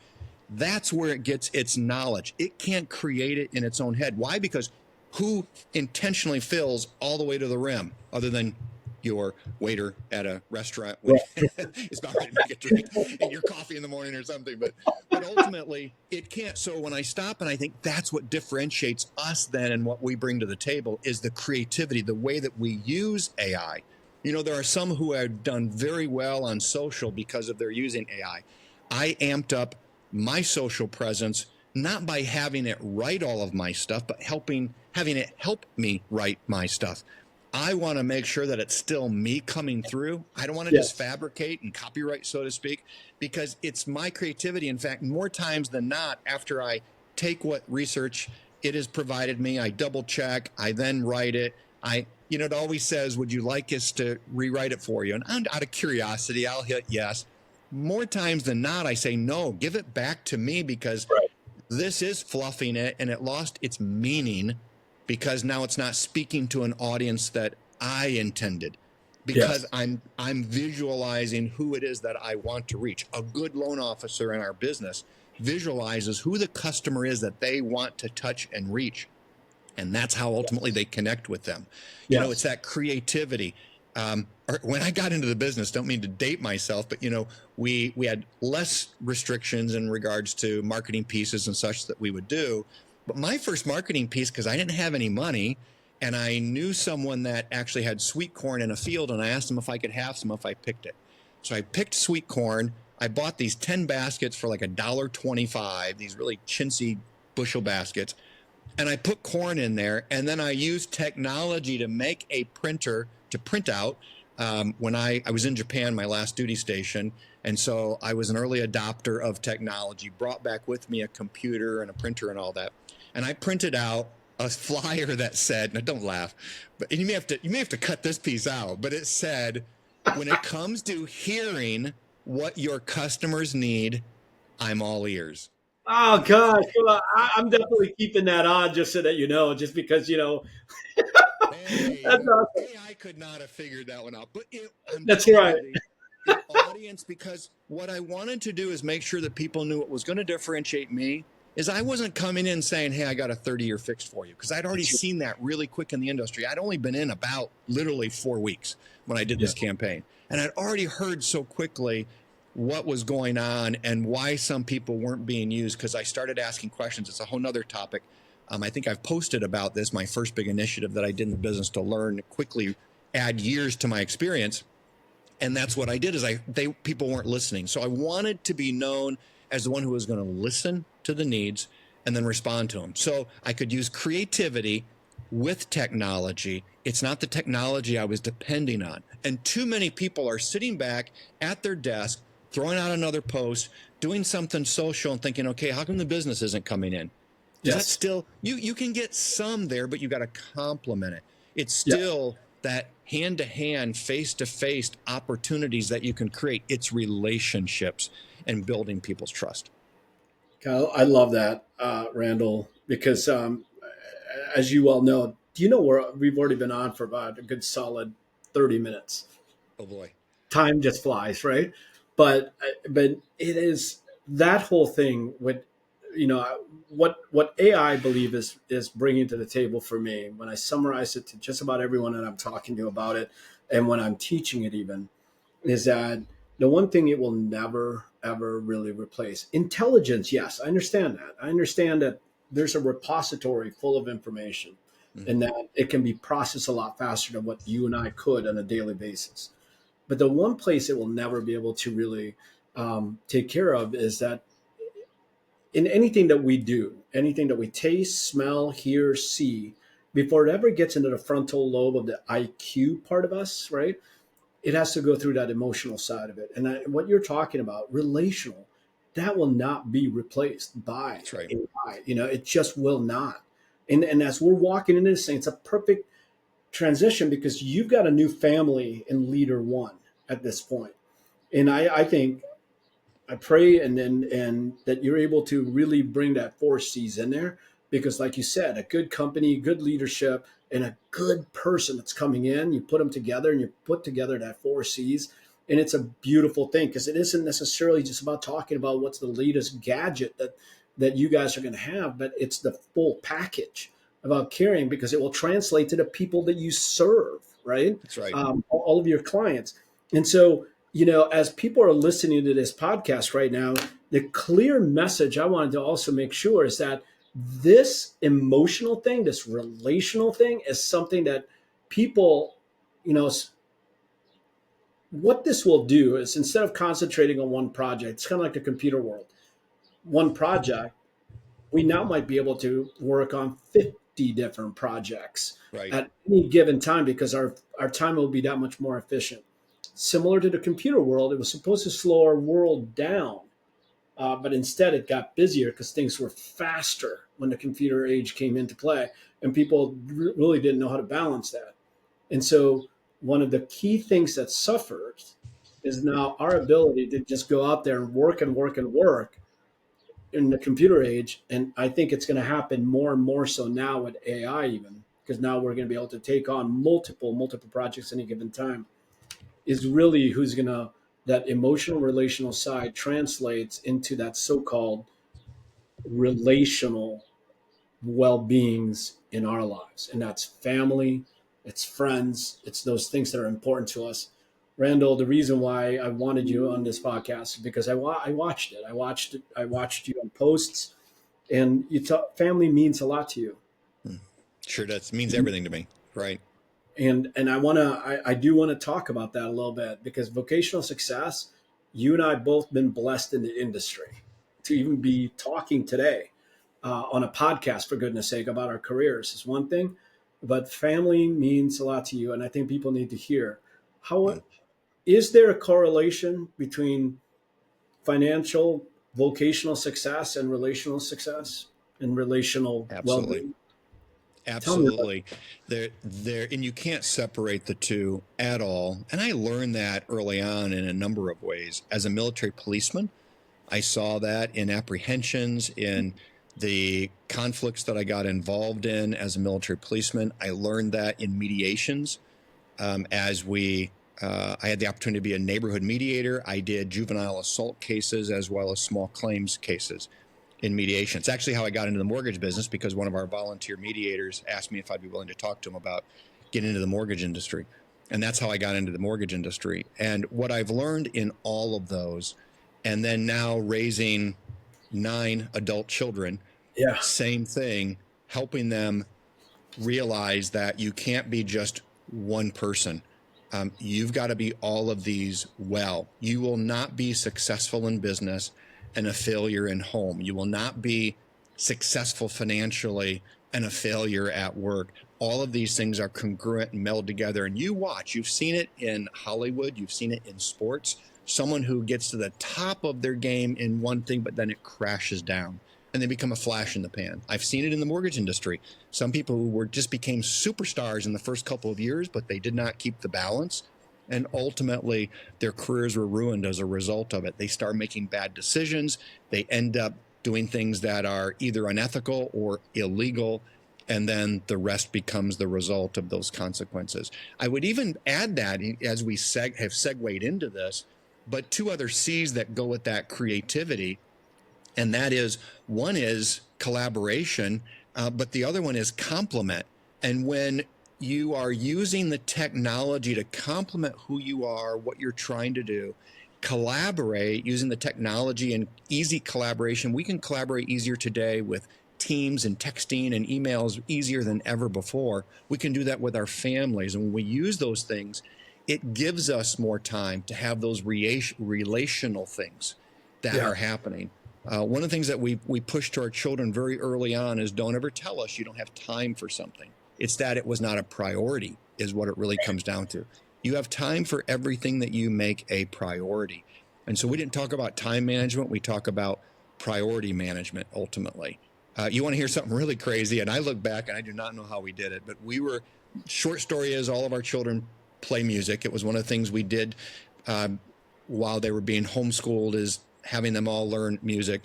That's where it gets its knowledge. It can't create it in its own head. Why? Because who intentionally fills all the way to the rim other than your waiter at a restaurant when it's about ready to make a drink and your coffee in the morning or something. But ultimately it can't. So when I stop and I think that's what differentiates us then and what we bring to the table is the creativity, the way that we use AI. There are some who have done very well on social because of their using AI. I amped up my social presence not by having it write all of my stuff, but having it help me write my stuff. I want to make sure that it's still me coming through. I don't want to just yes, fabricate and copyright, so to speak, because it's my creativity. In fact, more times than not, after I take what research it has provided me, I double check, I then write it. It always says, would you like us to rewrite it for you? And out of curiosity, I'll hit yes. More times than not, I say, no, give it back to me because right. this is fluffing it and it lost its meaning because now it's not speaking to an audience that I intended because Yes, I'm visualizing who it is that I want to reach. A good loan officer in our business visualizes who the customer is that they want to touch and reach. And that's how ultimately they connect with them. It's yes, that creativity. When I got into the business, don't mean to date myself, but we had less restrictions in regards to marketing pieces and such that we would do. But my first marketing piece, because I didn't have any money, and I knew someone that actually had sweet corn in a field, and I asked him if I could have some if I picked it. So I picked sweet corn. I bought these 10 baskets for like $1.25, these really chintzy bushel baskets. And I put corn in there, and then I used technology to make a printer to print out. When I was in Japan, my last duty station, and so I was an early adopter of technology, brought back with me a computer and a printer and all that. And I printed out a flyer that said, now don't laugh, but you may have to cut this piece out, but it said, when it comes to hearing what your customers need, I'm all ears. oh gosh, well, I'm definitely keeping that on, just so that you know, just because Hey, that's awesome. AI could not have figured that one out. But I'm That's telling right. you, the audience, because what I wanted to do is make sure that people knew what was going to differentiate me is I wasn't coming in saying, hey, I got a 30-year fix for you, because I'd already seen that really quick in the industry. I'd only been in about literally 4 weeks when I did Yeah. this campaign. And I'd already heard so quickly what was going on and why some people weren't being used, because I started asking questions. It's a whole nother topic. I think I've posted about this, my first big initiative that I did in the business to learn quickly, add years to my experience. And that's what I did is people weren't listening. So I wanted to be known as the one who was going to listen to the needs and then respond to them. So I could use creativity with technology. It's not the technology I was depending on. And too many people are sitting back at their desk throwing out another post, doing something social and thinking, okay, how come the business isn't coming in? Does that still, you can get some there, but you got to complement it. It's still that hand-to-hand, face-to-face opportunities that you can create. It's relationships and building people's trust. Kyle, I love that, Randall, because as you well know, do you know we've already been on for about a good solid 30 minutes? Oh boy. Time just flies, right? But it is that whole thing with, what AI I believe is bringing to the table for me when I summarize it to just about everyone that I'm talking to about it, and when I'm teaching it even, is that the one thing it will never ever really replace intelligence. Yes, I understand that. I understand that there's a repository full of information, and that it can be processed a lot faster than what you and I could on a daily basis. But the one place it will never be able to really take care of is that in anything that we do, anything that we taste, smell, hear, see, before it ever gets into the frontal lobe of the IQ part of us, right? It has to go through that emotional side of it. And what you're talking about, relational, that will not be replaced by That's right. AI. It just will not. And as we're walking into this thing, it's a perfect transition because you've got a new family in leader one at this point. And I think I pray and that you're able to really bring that four C's in there because, like you said, a good company, good leadership, and a good person that's coming in, you put them together and you put together that four C's, and it's a beautiful thing because it isn't necessarily just about talking about what's the latest gadget that you guys are going to have, but it's the full package about caring because it will translate to the people that you serve, right? That's right. All of your clients, and so as people are listening to this podcast right now, the clear message I wanted to also make sure is that this emotional thing, this relational thing is something that people, what this will do is instead of concentrating on one project, it's kind of like the computer world. One project, we now might be able to work on 50 different projects Right. at any given time because our time will be that much more efficient. Similar to the computer world, it was supposed to slow our world down, but instead it got busier because things were faster when the computer age came into play, and people really didn't know how to balance that. And so, one of the key things that suffers is now our ability to just go out there and work and work and work in the computer age. And I think it's going to happen more and more so now with AI, even because now we're going to be able to take on multiple projects any given time. Is really who's going to, that emotional relational side translates into that so-called relational well-beings in our lives, and that's family, it's friends, it's those things that are important to us. Randall, the reason why I wanted you on this podcast is because I watched it. I watched you on posts, and family means a lot to you. Sure does. Means everything to me. Right. And I do want to talk about that a little bit because vocational success, you and I both been blessed in the industry to even be talking today on a podcast, for goodness sake, about our careers is one thing, but family means a lot to you. And I think people need to hear how, is there a correlation between financial vocational success and relational success and relational Absolutely. well-being? Absolutely. There, and you can't separate the two at all. And I learned that early on in a number of ways. As a military policeman, I saw that in apprehensions, in the conflicts that I got involved in as a military policeman. I learned that in mediations. I had the opportunity to be a neighborhood mediator. I did juvenile assault cases as well as small claims cases in mediation. It's actually how I got into the mortgage business because one of our volunteer mediators asked me if I'd be willing to talk to him about getting into the mortgage industry. And that's how I got into the mortgage industry. And what I've learned in all of those, and then now raising 9 adult children, Yeah. same thing, helping them realize that you can't be just one person. You've got to be all of these well. You will not be successful in business and a failure in home. You will not be successful financially and a failure at work. All of these things are congruent and meld together. And you watch, you've seen it in Hollywood, you've seen it in sports. someone who gets to the top of their game in one thing, but then it crashes down and they become a flash in the pan. I've seen it in the mortgage industry. Some people who just became superstars in the first couple of years, but they did not keep the balance. And ultimately, their careers were ruined as a result of it. They start making bad decisions. They end up doing things that are either unethical or illegal. And then the rest becomes the result of those consequences. I would even add that as we have segued into this, but two other C's that go with that creativity. And that is, one is collaboration, but the other one is complement. And when you are using the technology to complement who you are, what you're trying to do, collaborate using the technology and easy collaboration. We can collaborate easier today with Teams and texting and emails easier than ever before. We can do that with our families. And when we use those things, it gives us more time to have those relational things that are happening. One of the things that we push to our children very early on is don't ever tell us you don't have time for something. It's that it was not a priority is what it really comes down to. You have time for everything that you make a priority. And so we didn't talk about time management. We talk about priority management ultimately. You want to hear something really crazy, and I look back and I do not know how we did it, but short story is all of our children play music. It was one of the things we did while they were being homeschooled, is having them all learn music.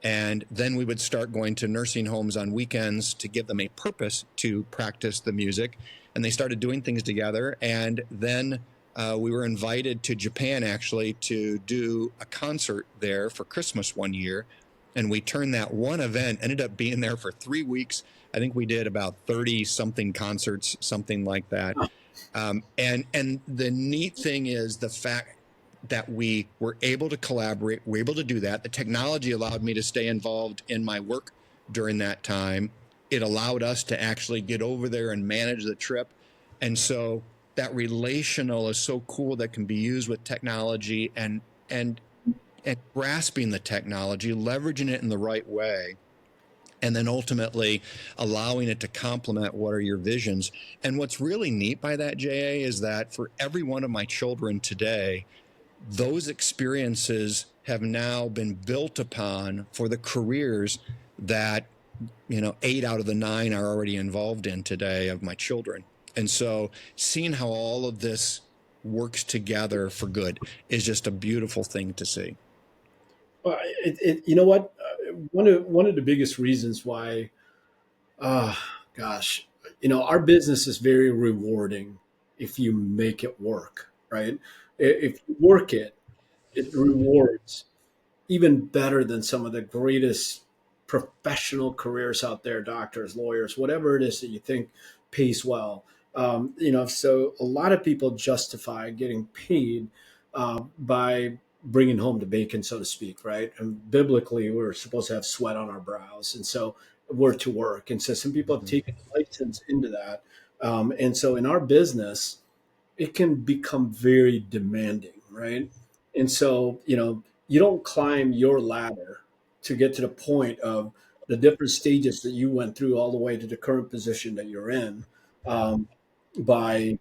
And then we would start going to nursing homes on weekends to give them a purpose to practice the music. And they started doing things together. And then we were invited to Japan, actually, to do a concert there for Christmas one year. And we turned that one event, ended up being there for 3 weeks. I think we did about 30 something concerts, something like that. And the neat thing is the fact that we were able to collaborate, we're able to do that. The technology allowed me to stay involved in my work during that time. It allowed us to actually get over there and manage the trip. And so that relational is so cool, that can be used with technology and grasping the technology, leveraging it in the right way, and then ultimately allowing it to complement what are your visions. And what's really neat by that, J.A., is that for every one of my children today, those experiences have now been built upon for the careers that, 8 out of the 9 are already involved in today of my children. And so seeing how all of this works together for good is just a beautiful thing to see. Well, you know what? One of the biggest reasons why, gosh, our business is very rewarding if you make it work, right? If you work it, it rewards even better than some of the greatest professional careers out there, doctors, lawyers, whatever it is that you think pays well. So a lot of people justify getting paid by bringing home the bacon, so to speak, right? And biblically, we're supposed to have sweat on our brows. And so we're to work. And so some people have taken license into that. And so in our business, it can become very demanding, right? And so, you don't climb your ladder to get to the point of the different stages that you went through all the way to the current position that you're in um, by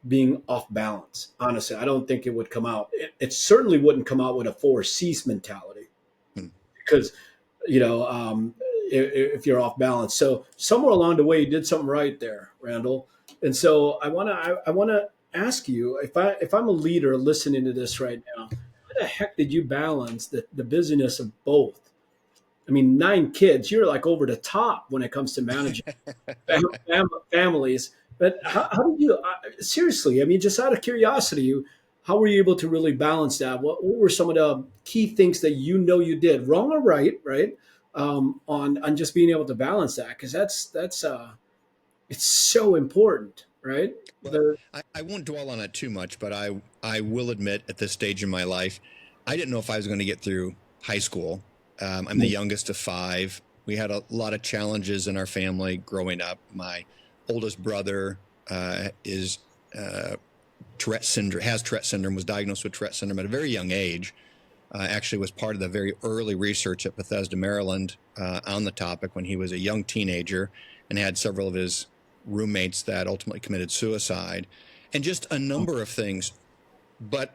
being off balance. Honestly, I don't think it would come out. It certainly wouldn't come out with a four C's mentality Hmm. because, if you're off balance. So somewhere along the way, you did something right there, Randall. And so I want to ask you, if I'm a leader listening to this right now, how the heck did you balance the busyness of both? I mean, 9 kids, you're like over the top when it comes to managing families. But how did you, seriously, I mean, just out of curiosity, how were you able to really balance that? What were some of the key things that you did, wrong or right, right? On just being able to balance that, because that's it's so important, right? Well, I won't dwell on it too much, but I will admit at this stage in my life, I didn't know if I was going to get through high school. I'm the youngest of 5. We had a lot of challenges in our family growing up. My oldest brother is Tourette syndrome, has Tourette syndrome, was diagnosed with Tourette syndrome at a very young age. Actually was part of the very early research at Bethesda, Maryland on the topic when he was a young teenager, and had several of his roommates that ultimately committed suicide, and just a number of things. But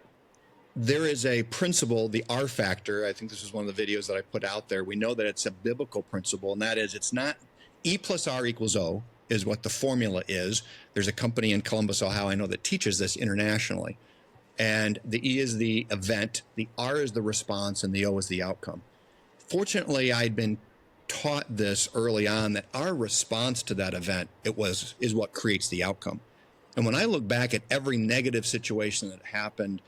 there is a principle, the R factor. I think this is one of the videos that I put out there. We know that it's a biblical principle, and that is it's not E plus R equals O is what the formula is. There's a company in Columbus, Ohio, I know that teaches this internationally. And the E is the event, the R is the response, and the O is the outcome. Fortunately, I'd been taught this early on that our response to that event is what creates the outcome. And when I look back at every negative situation that happened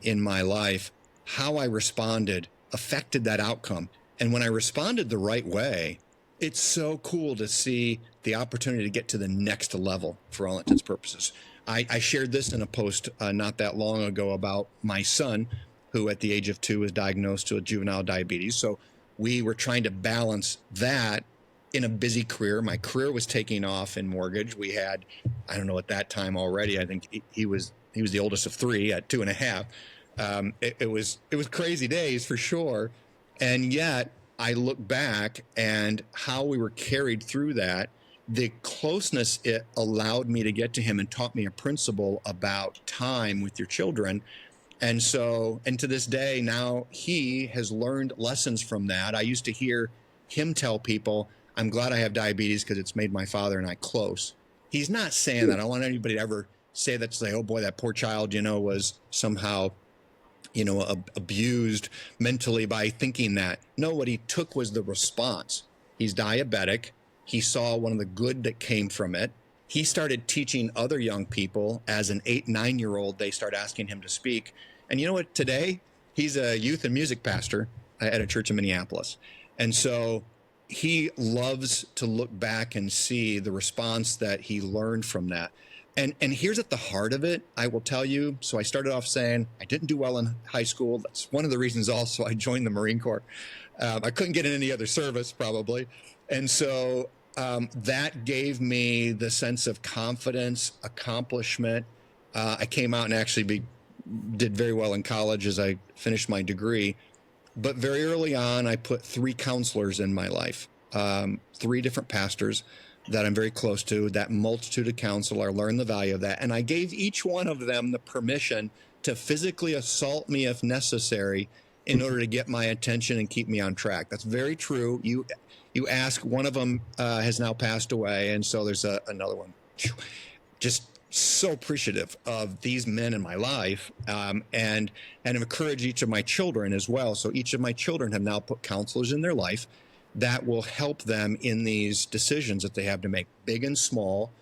in my life, how I responded affected that outcome. And when I responded the right way, it's so cool to see the opportunity to get to the next level for all intents and purposes. I shared this in a post not that long ago about my son, who at the age of 2 was diagnosed with juvenile diabetes. So we were trying to balance that in a busy career. My career was taking off in mortgage. We had, I don't know, at that time already, I think he was the oldest of 3 at 2.5. It was crazy days for sure. And yet I look back and how we were carried through that, the closeness it allowed me to get to him and taught me a principle about time with your children. And so, and to this day, now he has learned lessons from that. I used to hear him tell people, I'm glad I have diabetes because it's made my father and I close. He's not saying that. I don't want anybody to ever say that, say, oh boy, that poor child, was somehow, abused mentally by thinking that. No, what he took was the response. He's diabetic. He saw one of the good that came from it. He started teaching other young people. As an 8-9-year-old, they start asking him to speak. And you know what? Today, he's a youth and music pastor at a church in Minneapolis. And so he loves to look back and see the response that he learned from that. And here's at the heart of it, I will tell you. So I started off saying I didn't do well in high school. That's one of the reasons also I joined the Marine Corps. I couldn't get in any other service probably. And so that gave me the sense of confidence, accomplishment. I came out and actually did very well in college as I finished my degree. But very early on, I put 3 counselors in my life, 3 different pastors that I'm very close to, that multitude of counsel. I learned the value of that. And I gave each one of them the permission to physically assault me if necessary in order to get my attention and keep me on track. That's very true. You ask, one of them has now passed away. And so there's another one. Just so appreciative of these men in my life, and encourage each of my children as well. So each of my children have now put counselors in their life that will help them in these decisions that they have to make, big and small,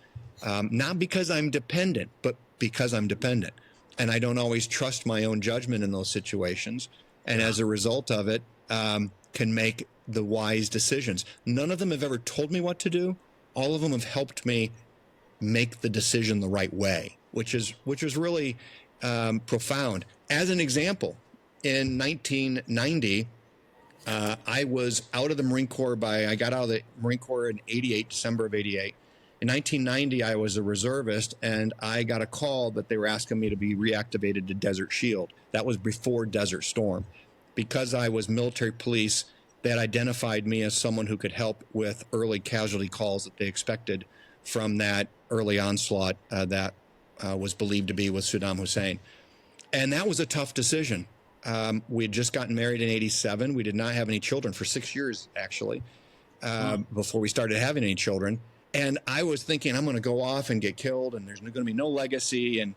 not because I'm dependent, but because I'm dependent. And I don't always trust my own judgment in those situations. And as a result of it, can make the wise decisions. None of them have ever told me what to do. All of them have helped me make the decision the right way, which is really profound. As an example, in 1990, I was out of the Marine Corps I got out of the Marine Corps in December of 88. In 1990, I was a reservist, and I got a call that they were asking me to be reactivated to Desert Shield. That was before Desert Storm. Because I was military police, they had identified me as someone who could help with early casualty calls that they expected from that early onslaught that was believed to be with Saddam Hussein. And that was a tough decision. We had just gotten married in 87. We did not have any children for 6 years, actually, before we started having any children. And I was thinking, I'm going to go off and get killed, and there's going to be no legacy. And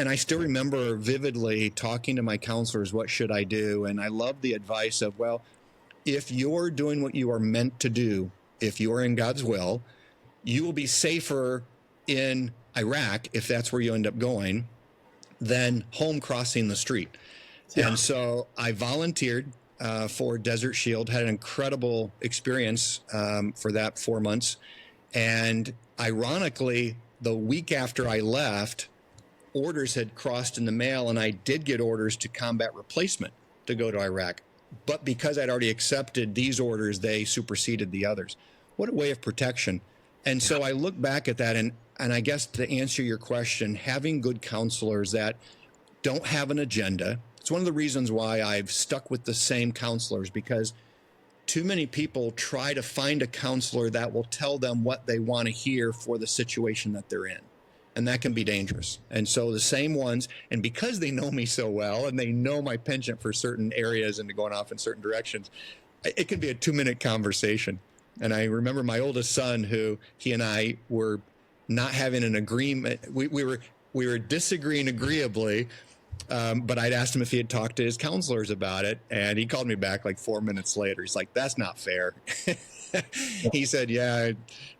I still remember vividly talking to my counselors, what should I do? And I love the advice of, well, if you're doing what you are meant to do, if you are in God's will, you will be safer in Iraq, if that's where you end up going, than home crossing the street. Yeah. And so I volunteered for Desert Shield, had an incredible experience for that 4 months. And ironically, the week after I left, orders had crossed in the mail, and I did get orders to combat replacement to go to Iraq. But because I'd already accepted these orders, they superseded the others. What a way of protection. And so I look back at that, and I guess to answer your question, having good counselors that don't have an agenda, it's one of the reasons why I've stuck with the same counselors, because too many people try to find a counselor that will tell them what they want to hear for the situation that they're in. And that can be dangerous. And so the same ones, and because they know me so well and they know my penchant for certain areas and going off in certain directions, it can be a 2-minute conversation. And I remember my oldest son, who he and I were not having an agreement. We were disagreeing agreeably, but I'd asked him if he had talked to his counselors about it, and he called me back like 4 minutes later. He's like, "That's not fair." He said, "Yeah,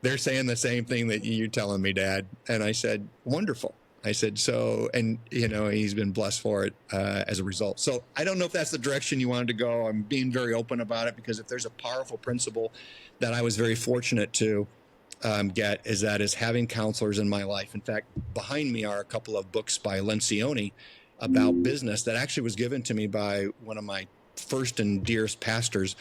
they're saying the same thing that you're telling me, Dad." And I said, "Wonderful." I said, "So," and he's been blessed for it as a result. So I don't know if that's the direction you wanted to go. I'm being very open about it, because if there's a powerful principle that I was very fortunate to get, is having counselors in my life. In fact, behind me are a couple of books by Lencioni about business that actually was given to me by one of my first and dearest pastors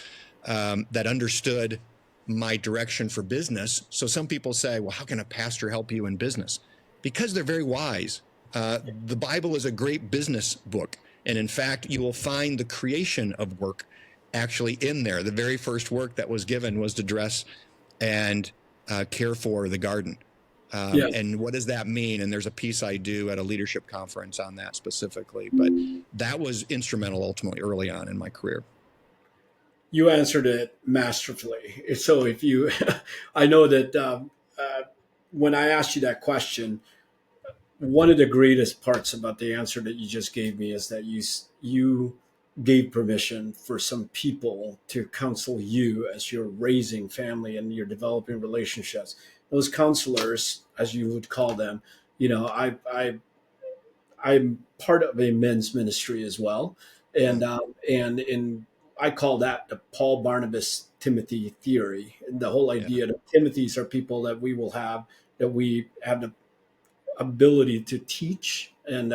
that understood my direction for business. So some people say, well, how can a pastor help you in business? Because they're very wise. The Bible is a great business book. And in fact, you will find the creation of work actually in there. The very first work that was given was to dress and care for the garden. And what does that mean? And there's a piece I do at a leadership conference on that specifically. But that was instrumental ultimately early on in my career. You answered it masterfully. So if you, I know that when I asked you that question, one of the greatest parts about the answer that you just gave me is that you gave permission for some people to counsel you as you're raising family and you're developing relationships. Those counselors, as you would call them, I'm part of a men's ministry as well, and I call that the Paul Barnabas Timothy theory. And the whole idea that Timothys are people that we have the ability to teach, and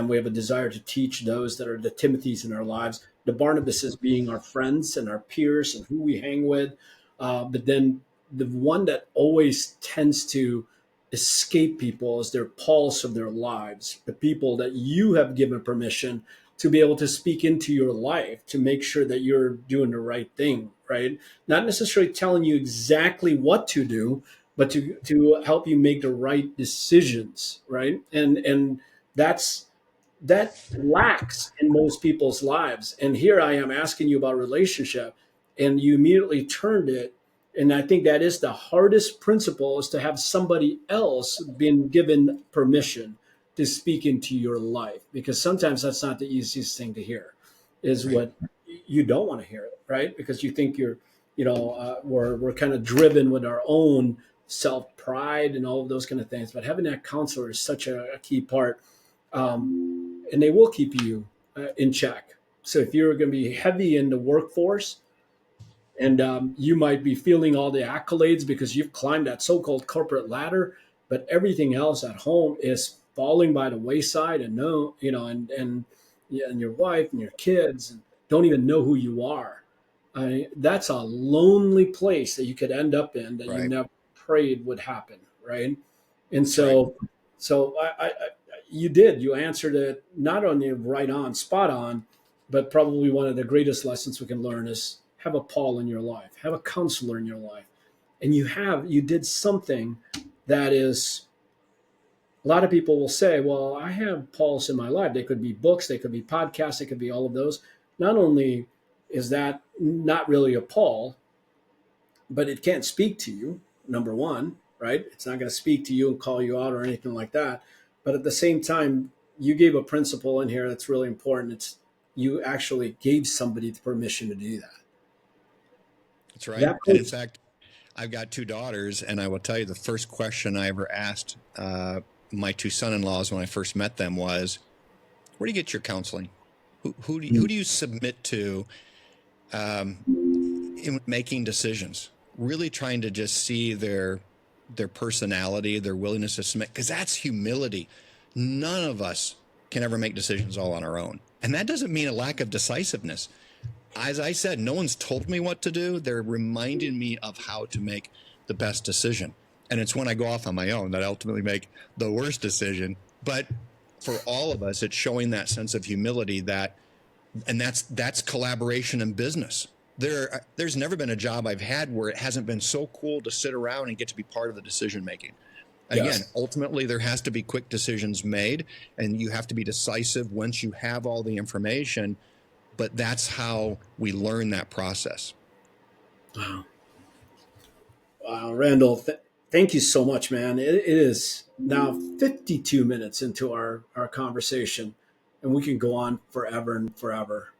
we have a desire to teach those that are the Timothys in our lives. The Barnabases being our friends and our peers and who we hang with, but then the one that always tends to escape people is their pulse of their lives, the people that you have given permission to be able to speak into your life to make sure that you're doing the right thing, right? Not necessarily telling you exactly what to do, but to help you make the right decisions, right? And that lacks in most people's lives. And here I am asking you about relationship, and you immediately turned it. And I think that is the hardest principle, is to have somebody else been given permission to speak into your life, because sometimes that's not the easiest thing to hear, is Right. what you don't want to hear it, right? Because you think we're kind of driven with our own self pride and all of those kind of things. But having that counselor is such a key part, and they will keep you in check. So if you're going to be heavy in the workforce, and you might be feeling all the accolades because you've climbed that so-called corporate ladder, but everything else at home is falling by the wayside, and yeah, and your wife and your kids don't even know who you are. That's a lonely place that you could end up in that you Right. never prayed would happen, right? And That's right. so you answered it not only right on, spot on, but probably one of the greatest lessons we can learn is have a Paul in your life, have a counselor in your life. And you did something that is, a lot of people will say, well, I have Pauls in my life. They could be books, they could be podcasts, they could be all of those. Not only is that not really a Paul, but it can't speak to you, number one, right? It's not going to speak to you and call you out or anything like that. But at the same time, you gave a principle in here that's really important. It's you actually gave somebody the permission to do that. That's right. That And in puts, fact, I've got 2 daughters, and I will tell you the first question I ever asked my 2 son-in-laws when I first met them was, where do you get your counseling? Who do you submit to in making decisions? Really trying to just see their personality, their willingness to submit, because that's humility. None of us can ever make decisions all on our own. And that doesn't mean a lack of decisiveness. As I said, no one's told me what to do. They're reminding me of how to make the best decision. And it's when I go off on my own that I ultimately make the worst decision. But for all of us, it's showing that sense of humility and that's collaboration in business. There's never been a job I've had where it hasn't been so cool to sit around and get to be part of the decision making. Again, Yes. ultimately, there has to be quick decisions made, and you have to be decisive once you have all the information. But that's how we learn that process. Wow. Wow, Randall, thank you so much, man. It is now 52 minutes into our conversation, and we can go on forever and forever.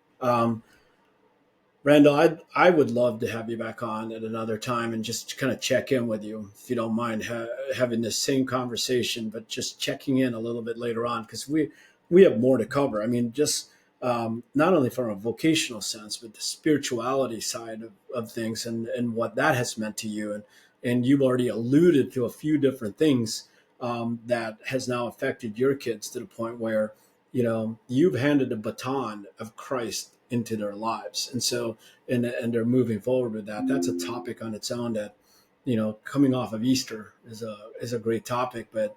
Randall, I would love to have you back on at another time and just kind of check in with you, if you don't mind having this same conversation, but just checking in a little bit later on because we have more to cover. I mean, just not only from a vocational sense, but the spirituality side of things and what that has meant to you, and you've already alluded to a few different things that has now affected your kids to the point where you've handed the baton of Christ into their lives, and so and they're moving forward with that. That's a topic on its own that coming off of Easter is a great topic. But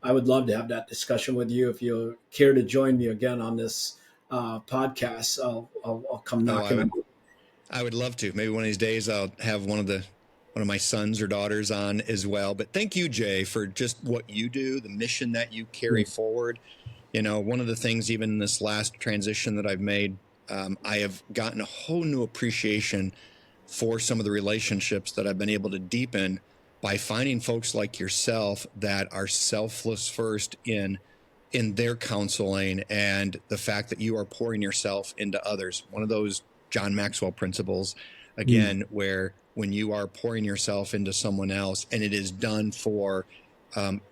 I would love to have that discussion with you. If you care to join me again on this podcast, I'll come Oh, knocking on. I would love to. Maybe one of these days I'll have one of my sons or daughters on as well. But thank you, Jay, for just what you do, the mission that you carry forward. One of the things, even in this last transition that I've made, I have gotten a whole new appreciation for some of the relationships that I've been able to deepen by finding folks like yourself that are selfless first in their counseling, and the fact that you are pouring yourself into others. One of those John Maxwell principles, again, where when you are pouring yourself into someone else and it is done for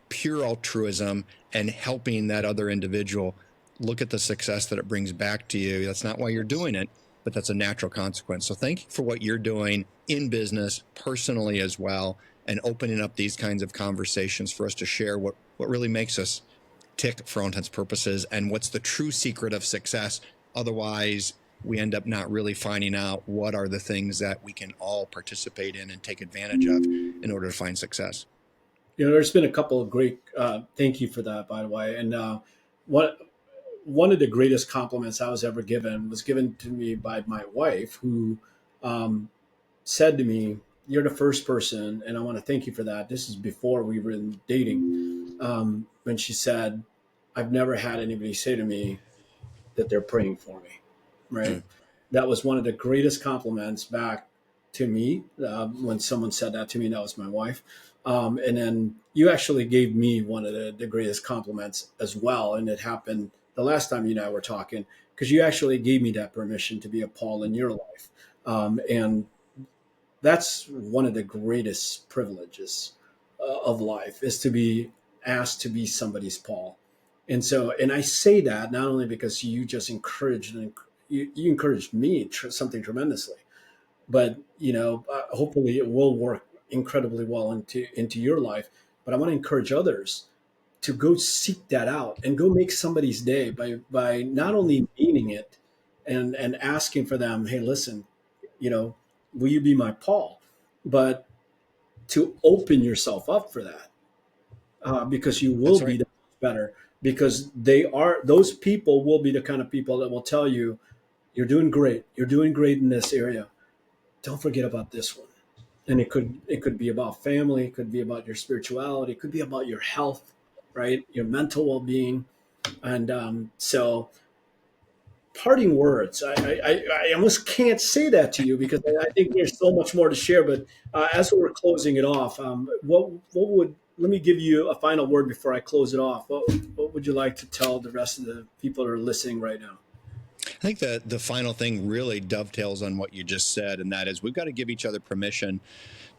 pure altruism and helping that other individual, look at the success that it brings back to you. That's not why you're doing it, but that's a natural consequence. So thank you for what you're doing in business, personally as well, and opening up these kinds of conversations for us to share what really makes us tick for all intents and purposes, and what's the true secret of success. Otherwise, we end up not really finding out what are the things that we can all participate in and take advantage of in order to find success. There's been a couple of great. Thank you for that, by the way. And what one of the greatest compliments I was ever given was given to me by my wife, who said to me, "You're the first person, and I want to thank you for that." This is before we were in dating. When she said, "I've never had anybody say to me that they're praying for me." Right. That was one of the greatest compliments back to me when someone said that to me. That was my wife. And then you actually gave me one of the greatest compliments as well. And it happened the last time you and I were talking, because you actually gave me that permission to be a Paul in your life. And that's one of the greatest privileges of life, is to be asked to be somebody's Paul. And so, and I say that not only because you just encouraged and you encouraged me something tremendously, but hopefully it will work incredibly well into your life. But I want to encourage others to go seek that out and go make somebody's day by not only meaning it and asking for them, hey, listen, will you be my Paul? But to open yourself up for that, because you will That's be right. that much better, because those people will be the kind of people that will tell you, you're doing great in this area. Don't forget about this one. And it could be about family, it could be about your spirituality, it could be about your health, right? Your mental well-being. And so parting words. I almost can't say that to you because I think there's so much more to share. But as we're closing it off, what would let me give you a final word before I close it off. What would you like to tell the rest of the people that are listening right now? I think that the final thing really dovetails on what you just said, and that is we've got to give each other permission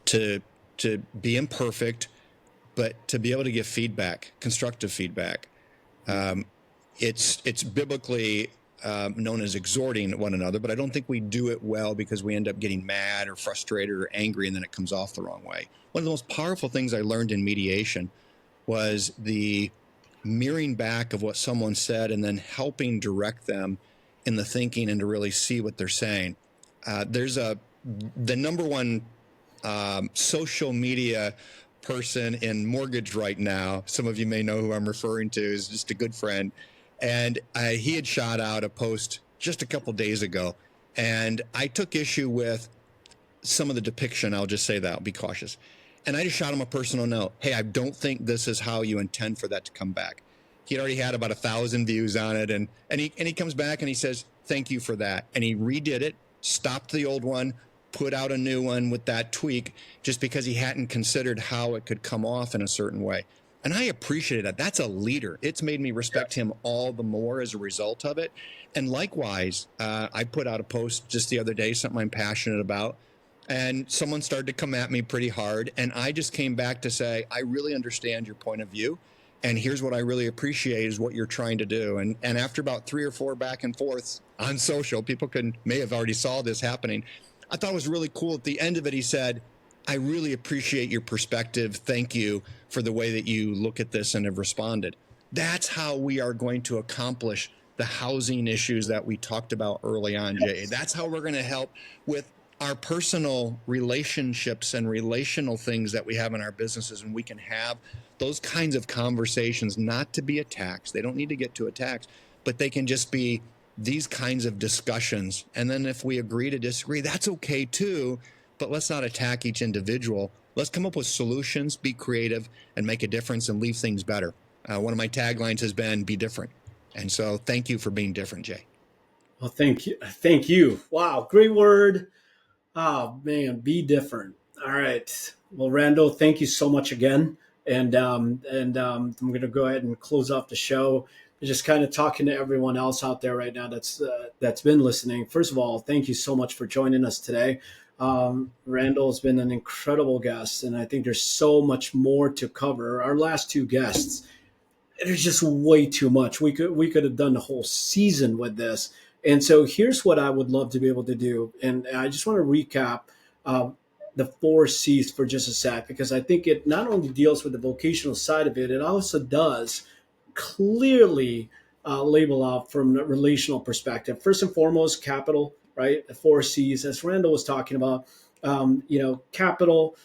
to be imperfect, but to be able to give feedback, constructive feedback. It's biblically known as exhorting one another, but I don't think we do it well because we end up getting mad or frustrated or angry, and then it comes off the wrong way. One of the most powerful things I learned in mediation was the mirroring back of what someone said and then helping direct them in the thinking and to really see what they're saying. The number one social media person in mortgage right now, some of you may know who I'm referring to, is just a good friend. And he had shot out a post just a couple days ago. And I took issue with some of the depiction. I'll just say that. I'll be cautious. And I just shot him a personal note. Hey, I don't think this is how you intend for that to come back. He'd already had about 1,000 views on it. And he comes back and he says, thank you for that. And he redid it, stopped the old one, put out a new one with that tweak, just because he hadn't considered how it could come off in a certain way. And I appreciated that. That's a leader. It's made me respect him all the more as a result of it. And likewise, I put out a post just the other day, something I'm passionate about, and someone started to come at me pretty hard. And I just came back to say, I really understand your point of view. And here's what I really appreciate is what you're trying to do. And after about 3 or 4 back and forths on social, people may have already saw this happening. I thought it was really cool. At the end of it, he said, I really appreciate your perspective. Thank you for the way that you look at this and have responded. That's how we are going to accomplish the housing issues that we talked about early on, J.A. That's how we're going to help with our personal relationships and relational things that we have in our businesses. And we can have those kinds of conversations, not to be attacks. They don't need to get to attacks, but they can just be these kinds of discussions. And then if we agree to disagree, that's okay too. But let's not attack each individual. Let's come up with solutions, be creative, and make a difference and leave things better. One of my taglines has been, be different. And so thank you for being different, Jay. Well, thank you. Thank you. Wow, great word. Oh, man, be different. All right. Well, Randall, thank you so much again. And I'm going to go ahead and close off the show. Just kind of talking to everyone else out there right now that's been listening. First of all, thank you so much for joining us today. Randall has been an incredible guest, and I think there's so much more to cover. Our last 2 guests, there's just way too much. We could have done the whole season with this. And so here's what I would love to be able to do. And I just want to recap the 4 C's for just a sec, because I think it not only deals with the vocational side of it, it also does clearly label out from a relational perspective. First and foremost, capital, right? The 4 C's, as Randall was talking about, capital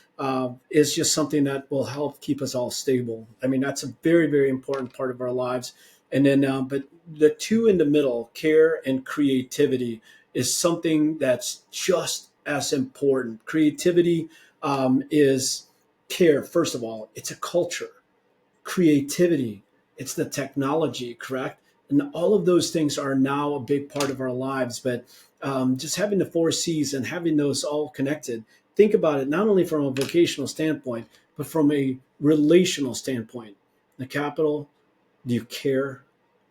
is just something that will help keep us all stable. I mean, that's a very, very important part of our lives. And then, but the 2 in the middle, care and creativity, is something that's just as important. Creativity is care. First of all, it's a culture. Creativity, it's the technology, correct? And all of those things are now a big part of our lives. But just having the 4 C's and having those all connected, think about it not only from a vocational standpoint, but from a relational standpoint. The capital, do you care?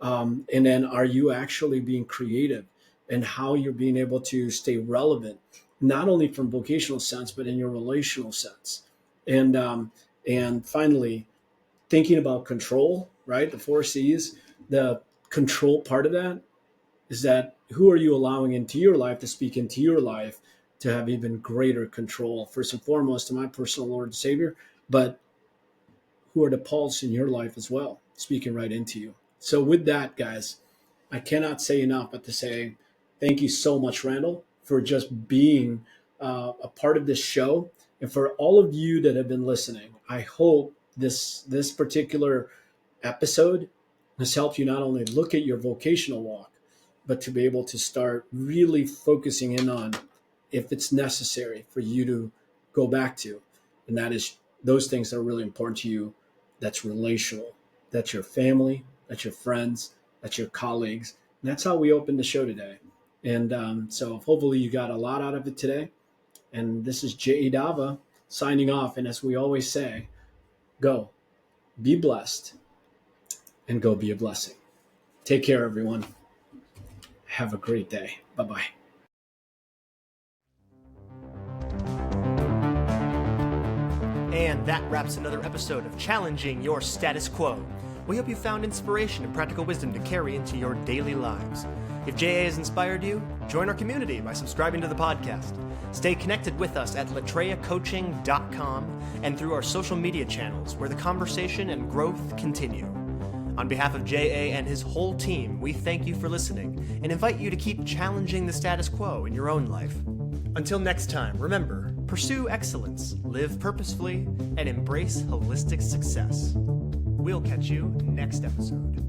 And then are you actually being creative in how you're being able to stay relevant, not only from vocational sense, but in your relational sense? And finally, thinking about control, right? The 4 C's, the control part of that is that who are you allowing into your life to speak into your life to have even greater control? First and foremost, to my personal Lord and Savior, but who are the Pauls in your life as well, speaking right into you? So with that, guys, I cannot say enough but to say thank you so much, Randall, for just being a part of this show. And for all of you that have been listening, I hope this particular episode has helped you not only look at your vocational walk, but to be able to start really focusing in on if it's necessary for you to go back to. And that is those things that are really important to you. That's relational. That's your family. That's your friends. That's your colleagues. And that's how we opened the show today. And so hopefully you got a lot out of it today. And this is J.A. Dava signing off. And as we always say, go be blessed and go be a blessing. Take care, everyone. Have a great day. Bye-bye. And that wraps another episode of Challenging Your Status Quo. We hope you found inspiration and practical wisdom to carry into your daily lives. If JA has inspired you, join our community by subscribing to the podcast. Stay connected with us at latreacoaching.com and through our social media channels where the conversation and growth continue. On behalf of JA and his whole team, we thank you for listening and invite you to keep challenging the status quo in your own life. Until next time, remember, pursue excellence, live purposefully, and embrace holistic success. We'll catch you next episode.